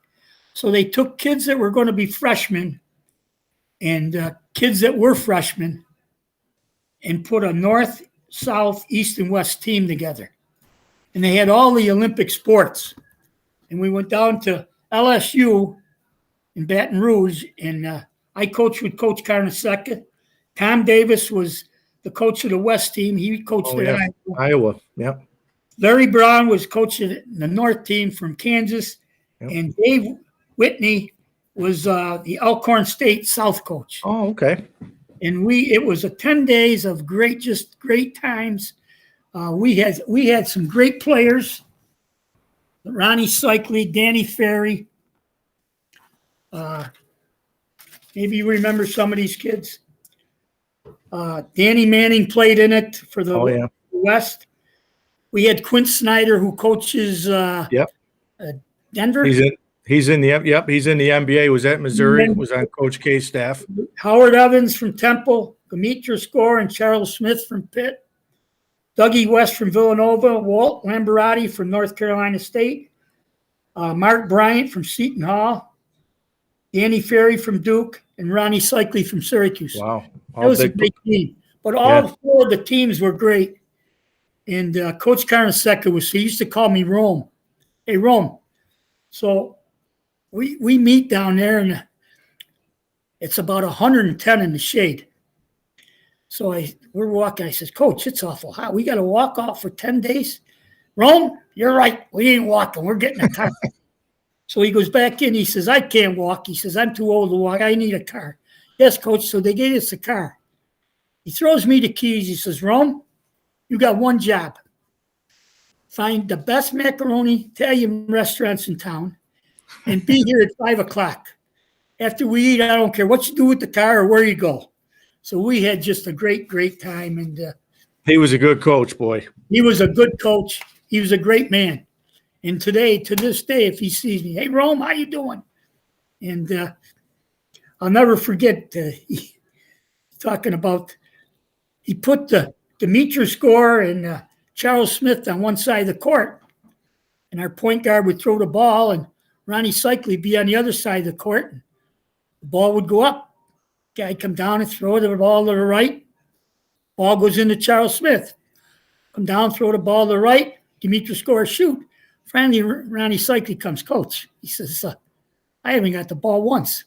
so they took kids that were going to be freshmen and kids that were freshmen and put a north, south, east, and west team together. And they had all the Olympic sports. And we went down to LSU in Baton Rouge, and I coached with Coach Carnesecca. Tom Davis was the coach of the West team. He coached at Iowa. Yep. Larry Brown was coaching the North team from Kansas. Yep. And Dave Whitney was the Elkhorn State South coach. Oh, okay. And it was 10 days of great times. We had some great players. Ronnie Cycli, Danny Ferry. Maybe you remember some of these kids. Danny Manning played in it for the West. We had Quint Snyder, who coaches Denver. He's in the NBA. Was at Missouri. Was on Coach K's staff. Howard Evans from Temple, Demetrius Gore and Charles Smith from Pitt, Dougie West from Villanova, Walt Lamberati from North Carolina State, Mark Bryant from Seton Hall, Danny Ferry from Duke, and Ronnie Cycli from Syracuse. Wow. That was a great team. But all four of the teams were great. And Coach Carnesecca he used to call me Rome. Hey, Rome. So we meet down there, and it's about 110 in the shade. So we're walking. I says, "Coach, it's awful hot. We got to walk off for 10 days." "Rome, you're right. We ain't walking. We're getting a car." So he goes back in. He says, "I can't walk." He says, "I'm too old to walk. I need a car." "Yes, Coach." So they gave us a car. He throws me the keys. He says, "Rome, you got one job. Find the best macaroni Italian restaurants in town and be here at 5 o'clock. After we eat, I don't care what you do with the car or where you go." So we had just a great time. And he was a good coach, boy. He was a good coach. He was a great man. And to this day, if he sees me, "Hey, Rome, how you doing?" And I'll never forget talking about he put the Demetrius Gore and Charles Smith on one side of the court, and our point guard would throw the ball, and Ronnie Cycli be on the other side of the court. And the ball would go up. Guy come down and throw the ball to the right. Ball goes into Charles Smith. Come down, throw the ball to the right. Demetrius Gore shoot. Finally, Ronnie Cycli comes, "Coach." He says, "I haven't got the ball once."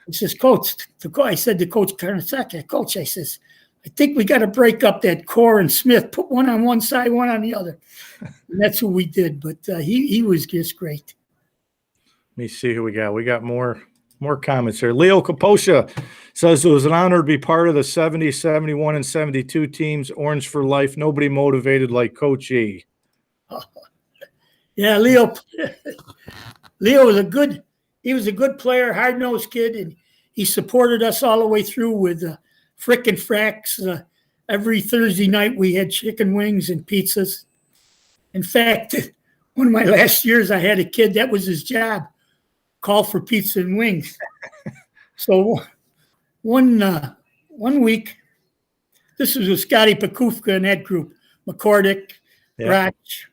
He says, "Coach," I said to Coach Carnesecca, "Coach," I says, "I think we got to break up that Core and Smith, put one on one side, one on the other." And that's what we did. But he was just great. Let me see who we got. We got more comments here. Leo Kaposha says it was an honor to be part of the 70, 71, and 72 teams. Orange for life. Nobody motivated like Coach E. Yeah, Leo was a good player, hard-nosed kid, and he supported us all the way through with Frick and Fracks. Every Thursday night we had chicken wings and pizzas. In fact, one of my last years I had a kid, that was his job, call for pizza and wings. So one week This was with Scotty Pakufka and that group. McCordick, Yeah. Ratch,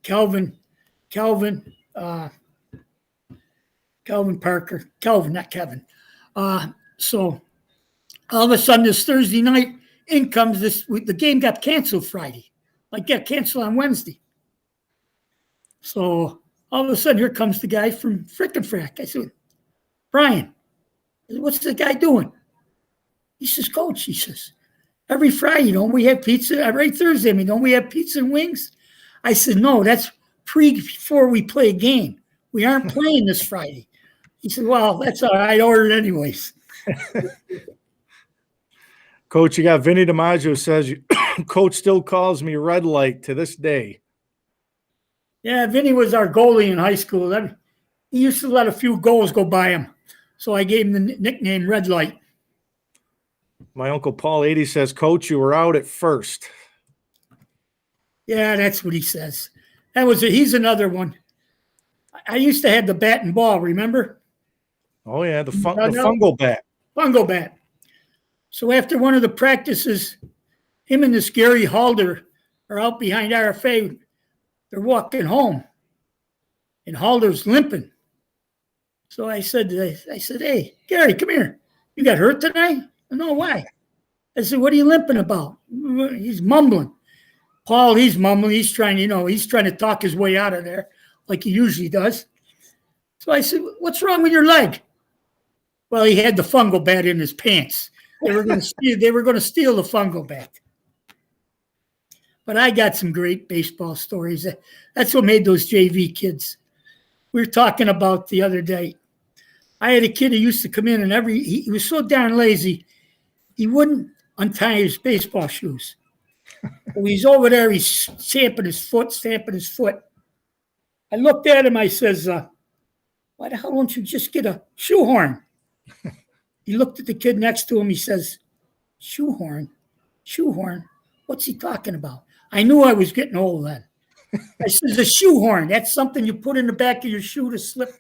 Kelvin, Kelvin Parker, Kelvin, not Kevin. So all of a sudden, this Thursday night, in comes this. The game got canceled Friday, like got canceled on Wednesday. So all of a sudden, here comes the guy from Frickin' Frack. I said, Brian, what's the guy doing? He says, Coach, he says, every Friday, don't we have pizza? Every Thursday, don't we have pizza and wings? I said, no, that's before we play a game. We aren't playing this Friday. He said, well, that's all right. I ordered anyways. Coach, you got Vinny DiMaggio says, Coach still calls me red light to this day. Yeah, Vinny was our goalie in high school. He used to let a few goals go by him. So I gave him the nickname Red Light. My Uncle Paul 80 says, Coach, you were out at first. Yeah, that's what he says. He's another one. I used to have the bat and ball, remember? Oh, yeah, the fungal bat. Fungal bat. So after one of the practices, him and this Gary Halder are out behind RFA. They're walking home, and Halder's limping. So I said, hey, Gary, come here. You got hurt tonight? No, why? I said, what are you limping about? He's mumbling. Paul, he's mumbling. He's trying to talk his way out of there like he usually does. So I said, what's wrong with your leg? Well, he had the fungal bat in his pants. They were going to steal the fungal bat. But I got some great baseball stories. That's what made those JV kids. We were talking about the other day. I had a kid who used to come in and he was so darn lazy, he wouldn't untie his baseball shoes. So he's over there, he's stamping his foot. I looked at him, I says, why the hell don't you just get a shoehorn? He looked at the kid next to him, he says, shoehorn? What's he talking about? I knew I was getting old then. I says, a shoehorn, that's something you put in the back of your shoe to slip.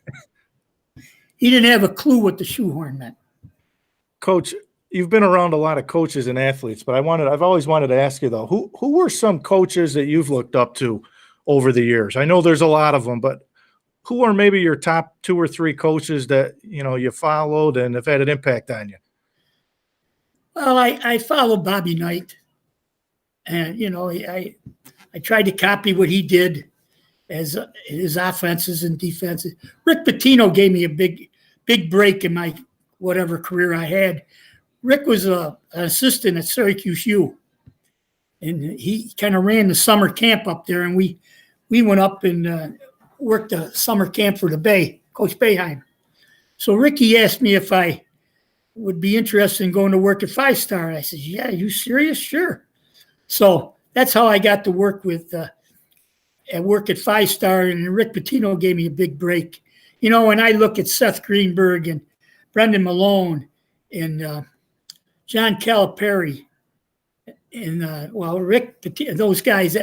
He didn't have a clue what the shoehorn meant. Coach, you've been around a lot of coaches and athletes, but I've always wanted to ask you though, who were some coaches that you've looked up to over the years? I know there's a lot of them, but who are maybe your top 2 or 3 coaches that, you followed and have had an impact on you? Well, I followed Bobby Knight, and, I tried to copy what he did as his offenses and defenses. Rick Pitino gave me a big break in my whatever career I had. Rick was an assistant at Syracuse U, and he kind of ran the summer camp up there, and we went up and worked a summer camp for the Bay, Coach Boeheim. So Ricky asked me if I would be interested in going to work at 5 Star. I said, yeah, you serious? Sure. So that's how I got to work at 5 Star, and Rick Pitino gave me a big break. When I look at Seth Greenberg and Brendan Malone and John Calipari and Rick Pitino, those guys,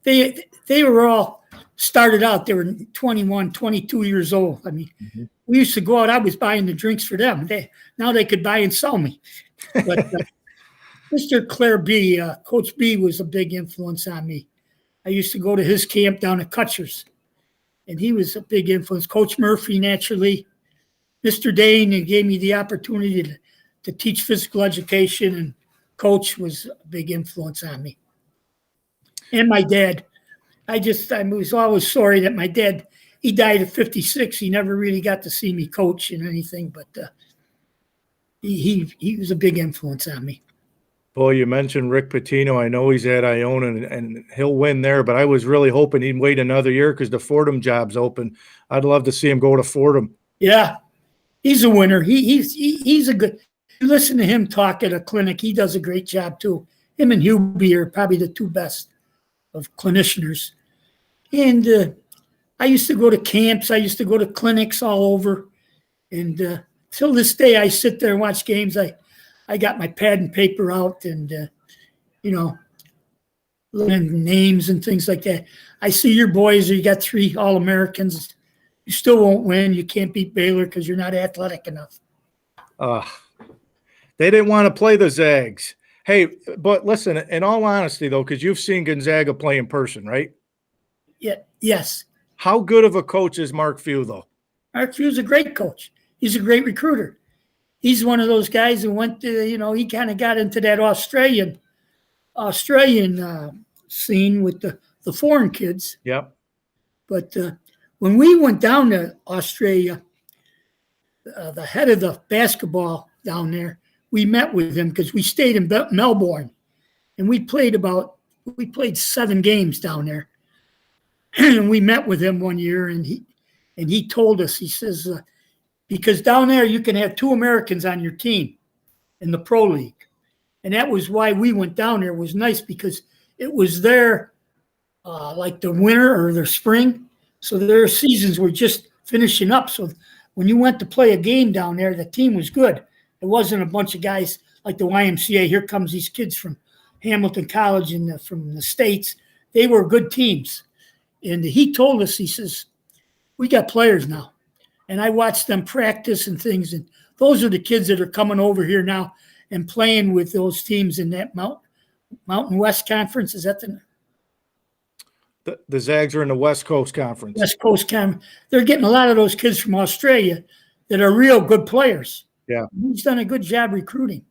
they were all started out. They were 21, 22 years old. We used to go out. I was buying the drinks for them. Now they could buy and sell me. But Mr. Claire B, Coach B was a big influence on me. I used to go to his camp down at Kutcher's, and he was a big influence. Coach Murphy, naturally. Mr. Dane gave me the opportunity to teach physical education, and Coach was a big influence on me. And my dad. I was always sorry that my dad, he died at 56. He never really got to see me coach in anything, but he was a big influence on me. Boy, you mentioned Rick Pitino. I know he's at Iona and he'll win there, but I was really hoping he'd wait another year because the Fordham job's open. I'd love to see him go to Fordham. Yeah, he's a winner. He's a good. You listen to him talk at a clinic. He does a great job too. Him and Hubie are probably the 2 best of clinicians. And I used to go to camps. I used to go to clinics all over. And till this day, I sit there and watch games. I got my pad and paper out and, learning names and things like that. I see your boys, you got 3 All-Americans. You still won't win. You can't beat Baylor because you're not athletic enough. They didn't want to play the Zags. Hey, but listen, in all honesty, though, because you've seen Gonzaga play in person, right? Yeah, yes. How good of a coach is Mark Few, though? Mark Few's a great coach. He's a great recruiter. He's one of those guys who went to, he kind of got into that Australian scene with the foreign kids. Yep. But when we went down to Australia, the head of the basketball down there, we met with him because we stayed in Melbourne, and we played 7 games down there. And we met with him one year, and he told us, he says, because down there you can have 2 Americans on your team in the pro league. And that was why we went down there. It was nice because it was there like the winter or the spring. So their seasons were just finishing up. So when you went to play a game down there, the team was good. It wasn't a bunch of guys like the YMCA. Here comes these kids from Hamilton College and from the States. They were good teams. And he told us, he says, we got players now. And I watched them practice and things. And those are the kids that are coming over here now and playing with those teams in that Mountain West Conference. Is that the Zags are in the West Coast Conference? West Coast Conference. They're getting a lot of those kids from Australia that are real good players. Yeah. He's done a good job recruiting.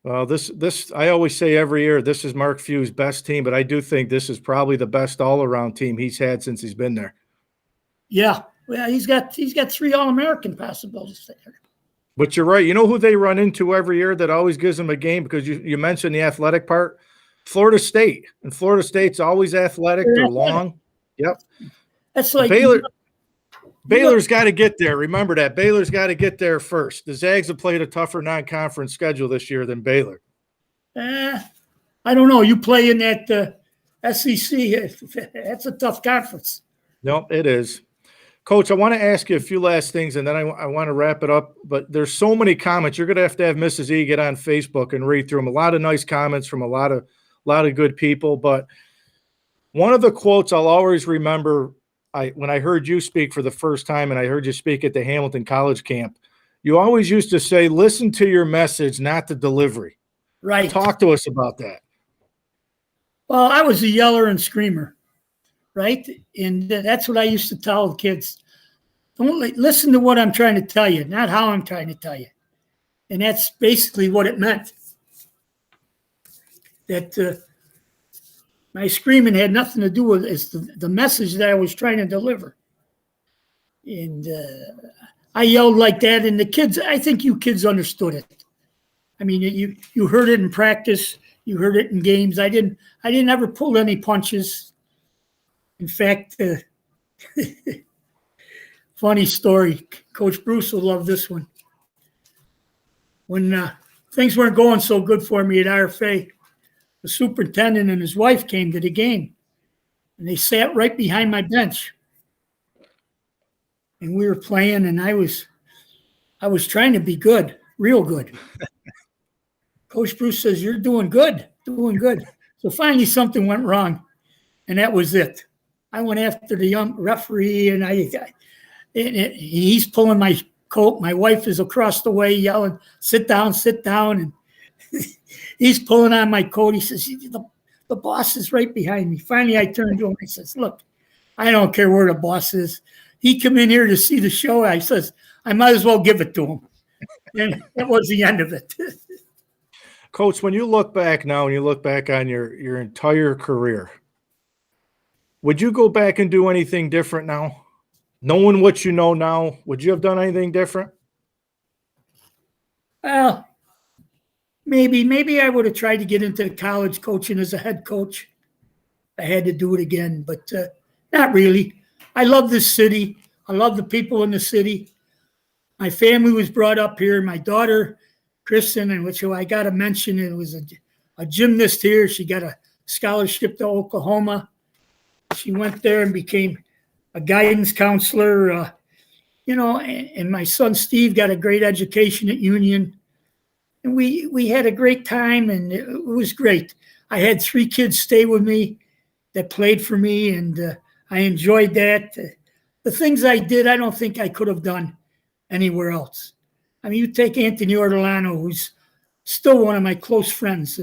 Well, this I always say every year, this is Mark Few's best team, but I do think this is probably the best all-around team he's had since he's been there. Yeah. Well, he's got 3 All-American possibilities there. But you're right. You know who they run into every year that always gives them a game, because you mentioned the athletic part? Florida State. And Florida State's always athletic. They're long. Yep. That's like Baylor's got to get there. Remember that. Baylor's got to get there first. The Zags have played a tougher non-conference schedule this year than Baylor. I don't know. You play in that SEC. That's a tough conference. No, it is. Coach, I want to ask you a few last things, and then I want to wrap it up. But there's so many comments. You're going to have Mrs. E get on Facebook and read through them. A lot of nice comments from a lot of good people. But one of the quotes I'll always remember, when I heard you speak for the first time, and I heard you speak at the Hamilton College camp, you always used to say, listen to your message, not the delivery. Right. Talk to us about that. Well, I was a yeller and screamer, right? And that's what I used to tell the kids. Don't listen to what I'm trying to tell you, not how I'm trying to tell you. And that's basically what it meant. That my screaming had nothing to do with the message that I was trying to deliver. And I yelled like that, and the kids, I think you kids understood it. I mean, you heard it in practice, you heard it in games. I didn't ever pull any punches. In fact, funny story, Coach Bruce will love this one. When things weren't going so good for me at RFA, the superintendent and his wife came to the game, and they sat right behind my bench. And we were playing, and I was trying to be good, real good. Coach Bruce says, you're doing good, doing good. So finally something went wrong, and that was it. I went after the young referee, and he's pulling my coat. My wife is across the way yelling, sit down, sit down. And he's pulling on my coat. He says, the boss is right behind me. Finally, I turned to him. I says, look, I don't care where the boss is. He come in here to see the show. I says, I might as well give it to him. And that was the end of it. Coach, when you look back now and you look back on your entire career, would you go back and do anything different now? Knowing what you know now, would you have done anything different? Well, maybe I would have tried to get into college coaching as a head coach. I had to do it again, but not really. I love this city. I love the people in the city. My family was brought up here. My daughter, Kristen, and which I got to mention, it was a gymnast here. She got a scholarship to Oklahoma. She went there and became a guidance counselor, and my son Steve got a great education at Union. And we had a great time, and it was great. I had 3 kids stay with me that played for me, and I enjoyed that. The things I did, I don't think I could have done anywhere else. I mean, you take Anthony Ortolano, who's still one of my close friends,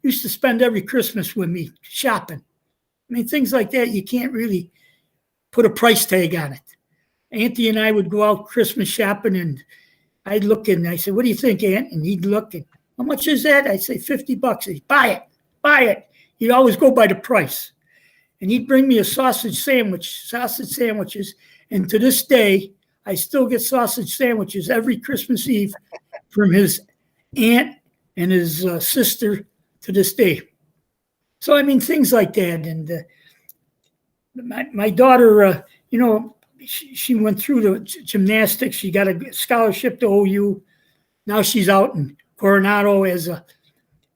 used to spend every Christmas with me shopping. I mean, things like that, you can't really put a price tag on it. Anthony and I would go out Christmas shopping, and I'd look and I said, "What do you think, Ant?" And he'd look and, "How much is that?" I'd say $50. He'd buy it, buy it. He'd always go by the price. And he'd bring me a sausage sandwiches. And to this day, I still get sausage sandwiches every Christmas Eve from his aunt and his sister to this day. So, I mean, things like that. And my daughter, she went through the gymnastics. She got a scholarship to OU. Now she's out in Coronado as a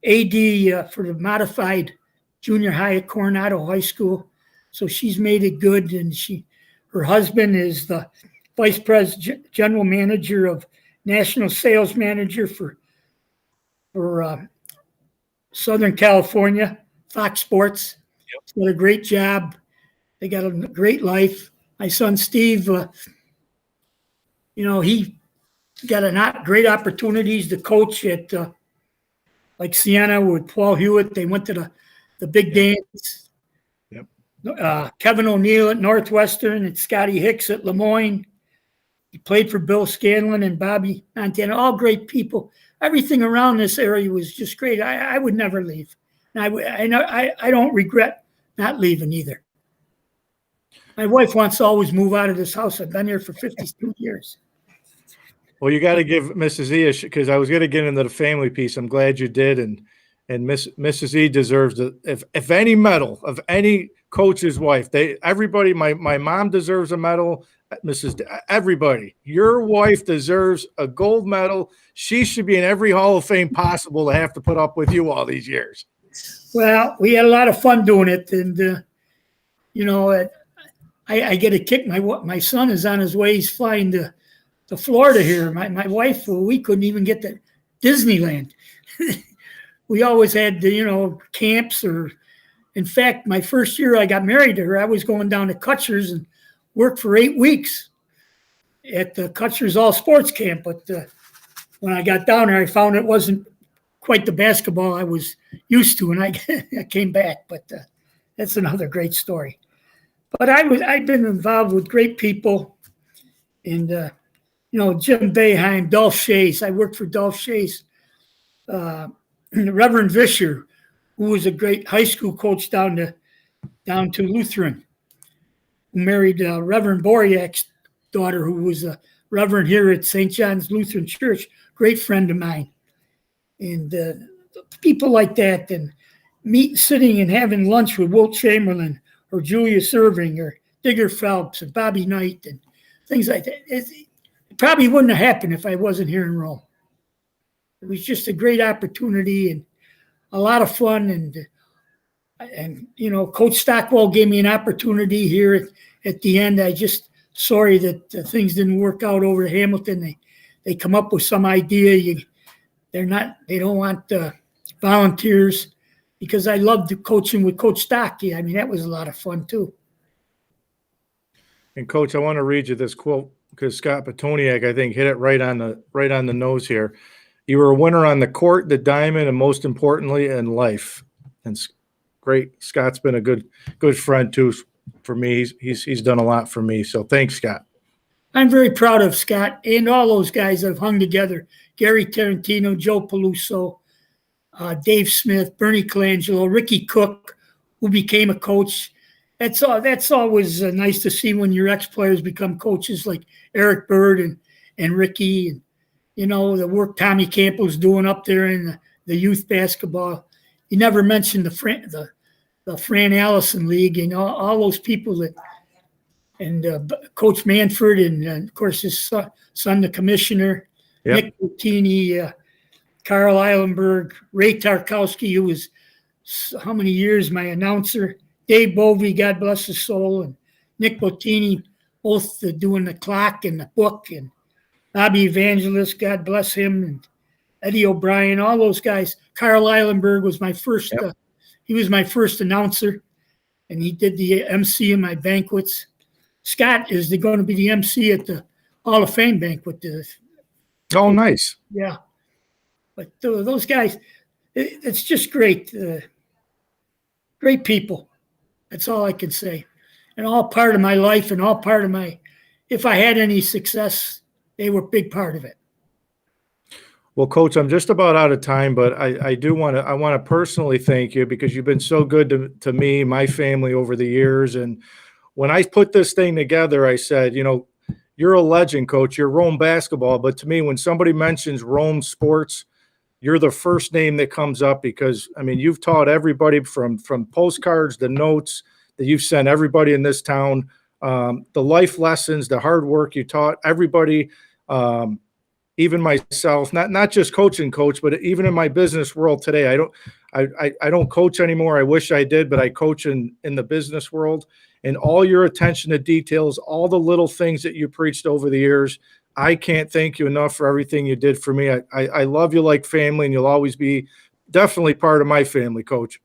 AD for the modified junior high at Coronado High School. So she's made it good. And her husband is the vice president, general manager of national sales manager for Southern California, Fox Sports. Yep. He's got a great job. They got a great life. My son, Steve, he got great opportunities to coach at like Siena with Paul Hewitt. They went to the big dance. Yep. Kevin O'Neill at Northwestern and Scotty Hicks at Lemoyne. He played for Bill Scanlon and Bobby Montana, all great people. Everything around this area was just great. I would never leave. And I don't regret not leaving either. My wife wants to always move out of this house. I've been here for 52 years. Well, you got to give Mrs. E because I was going to get into the family piece. I'm glad you did, and Mrs. E deserves if any medal of any coach's wife. Everybody. My mom deserves a medal. Everybody. Your wife deserves a gold medal. She should be in every Hall of Fame possible to have to put up with you all these years. Well, we had a lot of fun doing it, and I get a kick. My son is on his way. He's flying to Florida here. My wife, we couldn't even get to Disneyland. We always had, camps in fact, my first year I got married to her, I was going down to Kutcher's and worked for 8 weeks at the Kutcher's All Sports Camp. But when I got down there, I found it wasn't quite the basketball I was used to, and I came back. But that's another great story. But I've been involved with great people, and Jim Boeheim, Dolph Chase. I worked for Dolph Chase, Reverend Vischer, who was a great high school coach down to Lutheran, who married Reverend Boriak's daughter, who was a reverend here at St. John's Lutheran Church. Great friend of mine, and people like that, and sitting and having lunch with Wilt Chamberlain, or Julius Irving, or Digger Phelps, and Bobby Knight, and things like that. It probably wouldn't have happened if I wasn't here in Rome. It was just a great opportunity and a lot of fun. And Coach Stockwell gave me an opportunity here at the end. I just sorry that things didn't work out over at Hamilton. They come up with some idea. They don't want volunteers. Because I loved coaching with Coach Stocky. I mean, that was a lot of fun too. And Coach, I want to read you this quote because Scott Petoniak, I think, hit it right on the nose here. You were a winner on the court, the diamond, and most importantly, in life. And great. Scott's been a good friend too for me. He's done a lot for me. So thanks, Scott. I'm very proud of Scott and all those guys that have hung together. Gary Tarantino, Joe Peluso, Dave Smith, Bernie Colangelo, Ricky Cook, who became a coach. That's always nice to see when your ex-players become coaches, like Eric Bird and Ricky, and the work Tommy Campbell's doing up there in the youth basketball. You never mentioned the Fran Allison League, all those people and Coach Manford, and of course his son, the commissioner, yep. Nick Bottini, Carl Eilenberg, Ray Tarkowski, who was how many years my announcer, Dave Bovey, God bless his soul, and Nick Bottini, both doing the clock and the book, and Bobby Evangelist, God bless him, and Eddie O'Brien, all those guys. Carl Eilenberg was my first, yep. He was my first announcer, and he did the MC in my banquets. Scott is going to be the MC at the Hall of Fame banquet Oh, nice. Yeah. But those guys, it's just great. Great people. That's all I can say. And all part of my life and all part of my, if I had any success, they were a big part of it. Well, Coach, I'm just about out of time, but I do want to I want to personally thank you because you've been so good to me, my family over the years. And when I put this thing together, I said, you're a legend, Coach. You're Rome basketball, but to me, when somebody mentions Rome sports, you're the first name that comes up because I mean you've taught everybody from postcards, the notes that you've sent everybody in this town, the life lessons, the hard work you taught everybody. Even myself, not just coaching coach, but even in my business world today, I don't coach anymore. I wish I did, but I coach in the business world, and all your attention to details, all the little things that you preached over the years. I can't thank you enough for everything you did for me. I love you like family, and you'll always be definitely part of my family, Coach.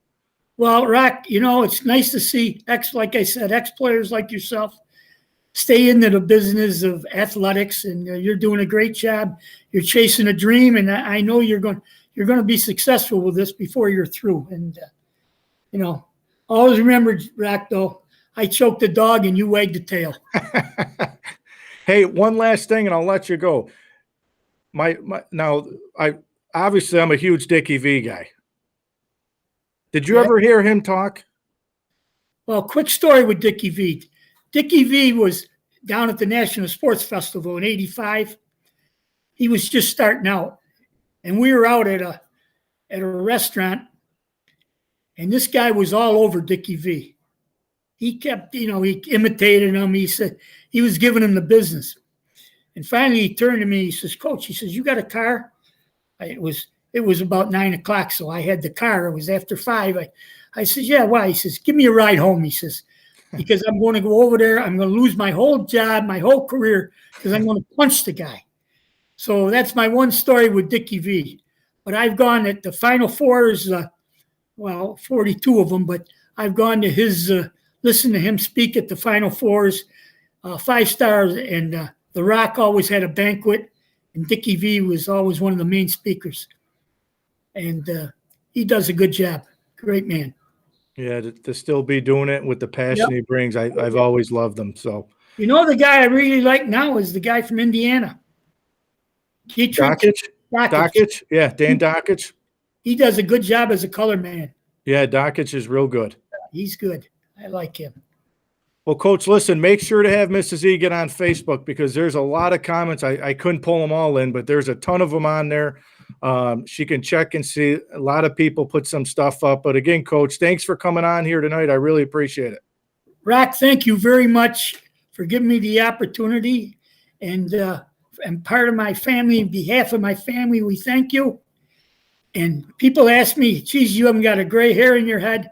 Well, Rock, it's nice to see like I said, ex-players like yourself stay into the business of athletics, and you're doing a great job. You're chasing a dream, and I know you're going to be successful with this before you're through. And always remember, Rock, though, I choked the dog and you wagged the tail. Hey, one last thing, and I'll let you go. Now, obviously I'm a huge Dickie V guy. Did you ever hear him talk? Well, quick story with Dickie V. Dickie V was down at the National Sports Festival in '85. He was just starting out, and we were out at a restaurant, and this guy was all over Dickie V. He kept, he imitated him. He said he was giving him the business. And finally, he turned to me. He says, "Coach," he says, "you got a car?" It was about 9 o'clock, so I had the car. It was after 5. I said, "Yeah, why?" He says, "Give me a ride home." He says, "Because I'm going to go over there. I'm going to lose my whole job, my whole career, because I'm going to punch the guy." So that's my one story with Dickie V. But I've gone at the Final Fours, 42 of them, but I've gone to his, listen to him speak at the Final Fours, 5 stars, and The Rock always had a banquet, and Dickie V was always one of the main speakers. And he does a good job. Great man. Yeah, to still be doing it with the passion he brings, I've always loved him. So the guy I really like now is the guy from Indiana. Dockich? Yeah, Dan Dockich. He does a good job as a color man. Yeah, Dockich is real good. He's good. I like him. Well, Coach, listen, make sure to have Mrs. E get on Facebook because there's a lot of comments. I couldn't pull them all in, but there's a ton of them on there. She can check and see. A lot of people put some stuff up. But again, Coach, thanks for coming on here tonight. I really appreciate it. Rock, thank you very much for giving me the opportunity. And part of my family, on behalf of my family, we thank you. And people ask me, "Geez, you haven't got a gray hair in your head."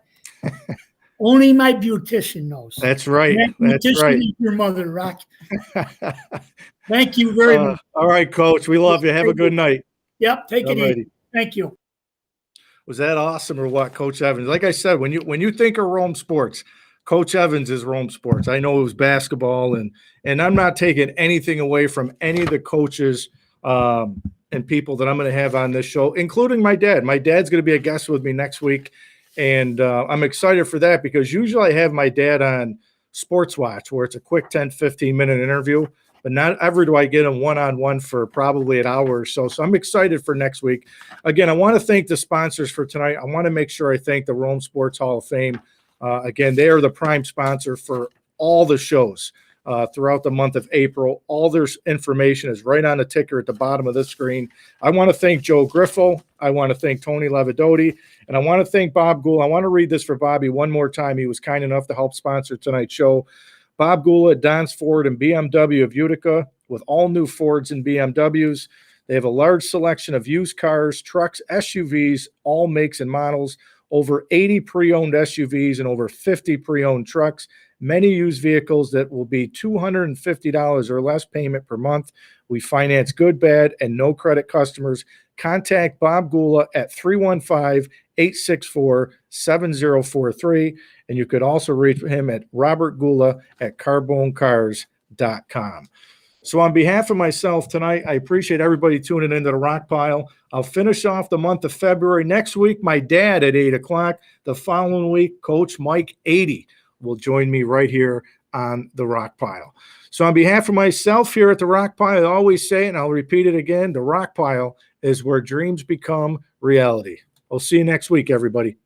Only my beautician knows. That's right. That's right. Is your mother, Rock. Thank you very much. All right, Coach. We love you. Have a good night. Yep. Take it easy. Thank you. Was that awesome or what, Coach Evans? Like I said, when you think of Rome sports, Coach Evans is Rome sports. I know it was basketball, and I'm not taking anything away from any of the coaches and people that I'm going to have on this show, including my dad. My dad's going to be a guest with me next week. And I'm excited for that because usually I have my dad on Sports Watch where it's a quick 10, 15-minute interview, but not ever do I get him one-on-one for probably an hour or so. So I'm excited for next week. Again, I want to thank the sponsors for tonight. I want to make sure I thank the Rome Sports Hall of Fame. Again, they are the prime sponsor for all the shows throughout the month of April. All their information is right on the ticker at the bottom of the screen. I want to thank Joe Griffo. I want to thank Tony Levidotti. And I want to thank Bob Gould. I want to read this for Bobby one more time. He was kind enough to help sponsor tonight's show. Bob Gould at Don's Ford and BMW of Utica with all new Fords and BMWs. They have a large selection of used cars, trucks, SUVs, all makes and models, over 80 pre-owned SUVs and over 50 pre-owned trucks. Many used vehicles that will be $250 or less payment per month. We finance good, bad, and no credit customers. Contact Bob Gula at 315-864-7043. And you could also reach him at Robert Gula at carbonecars.com. So on behalf of myself tonight, I appreciate everybody tuning into the Rock Pile. I'll finish off the month of February. Next week, my dad at 8 o'clock. The following week, Coach Mike 80 will join me right here on the Rock Pile. So on behalf of myself here at the Rock Pile, I always say it, and I'll repeat it again, the Rock Pile is where dreams become reality. We'll see you next week, everybody.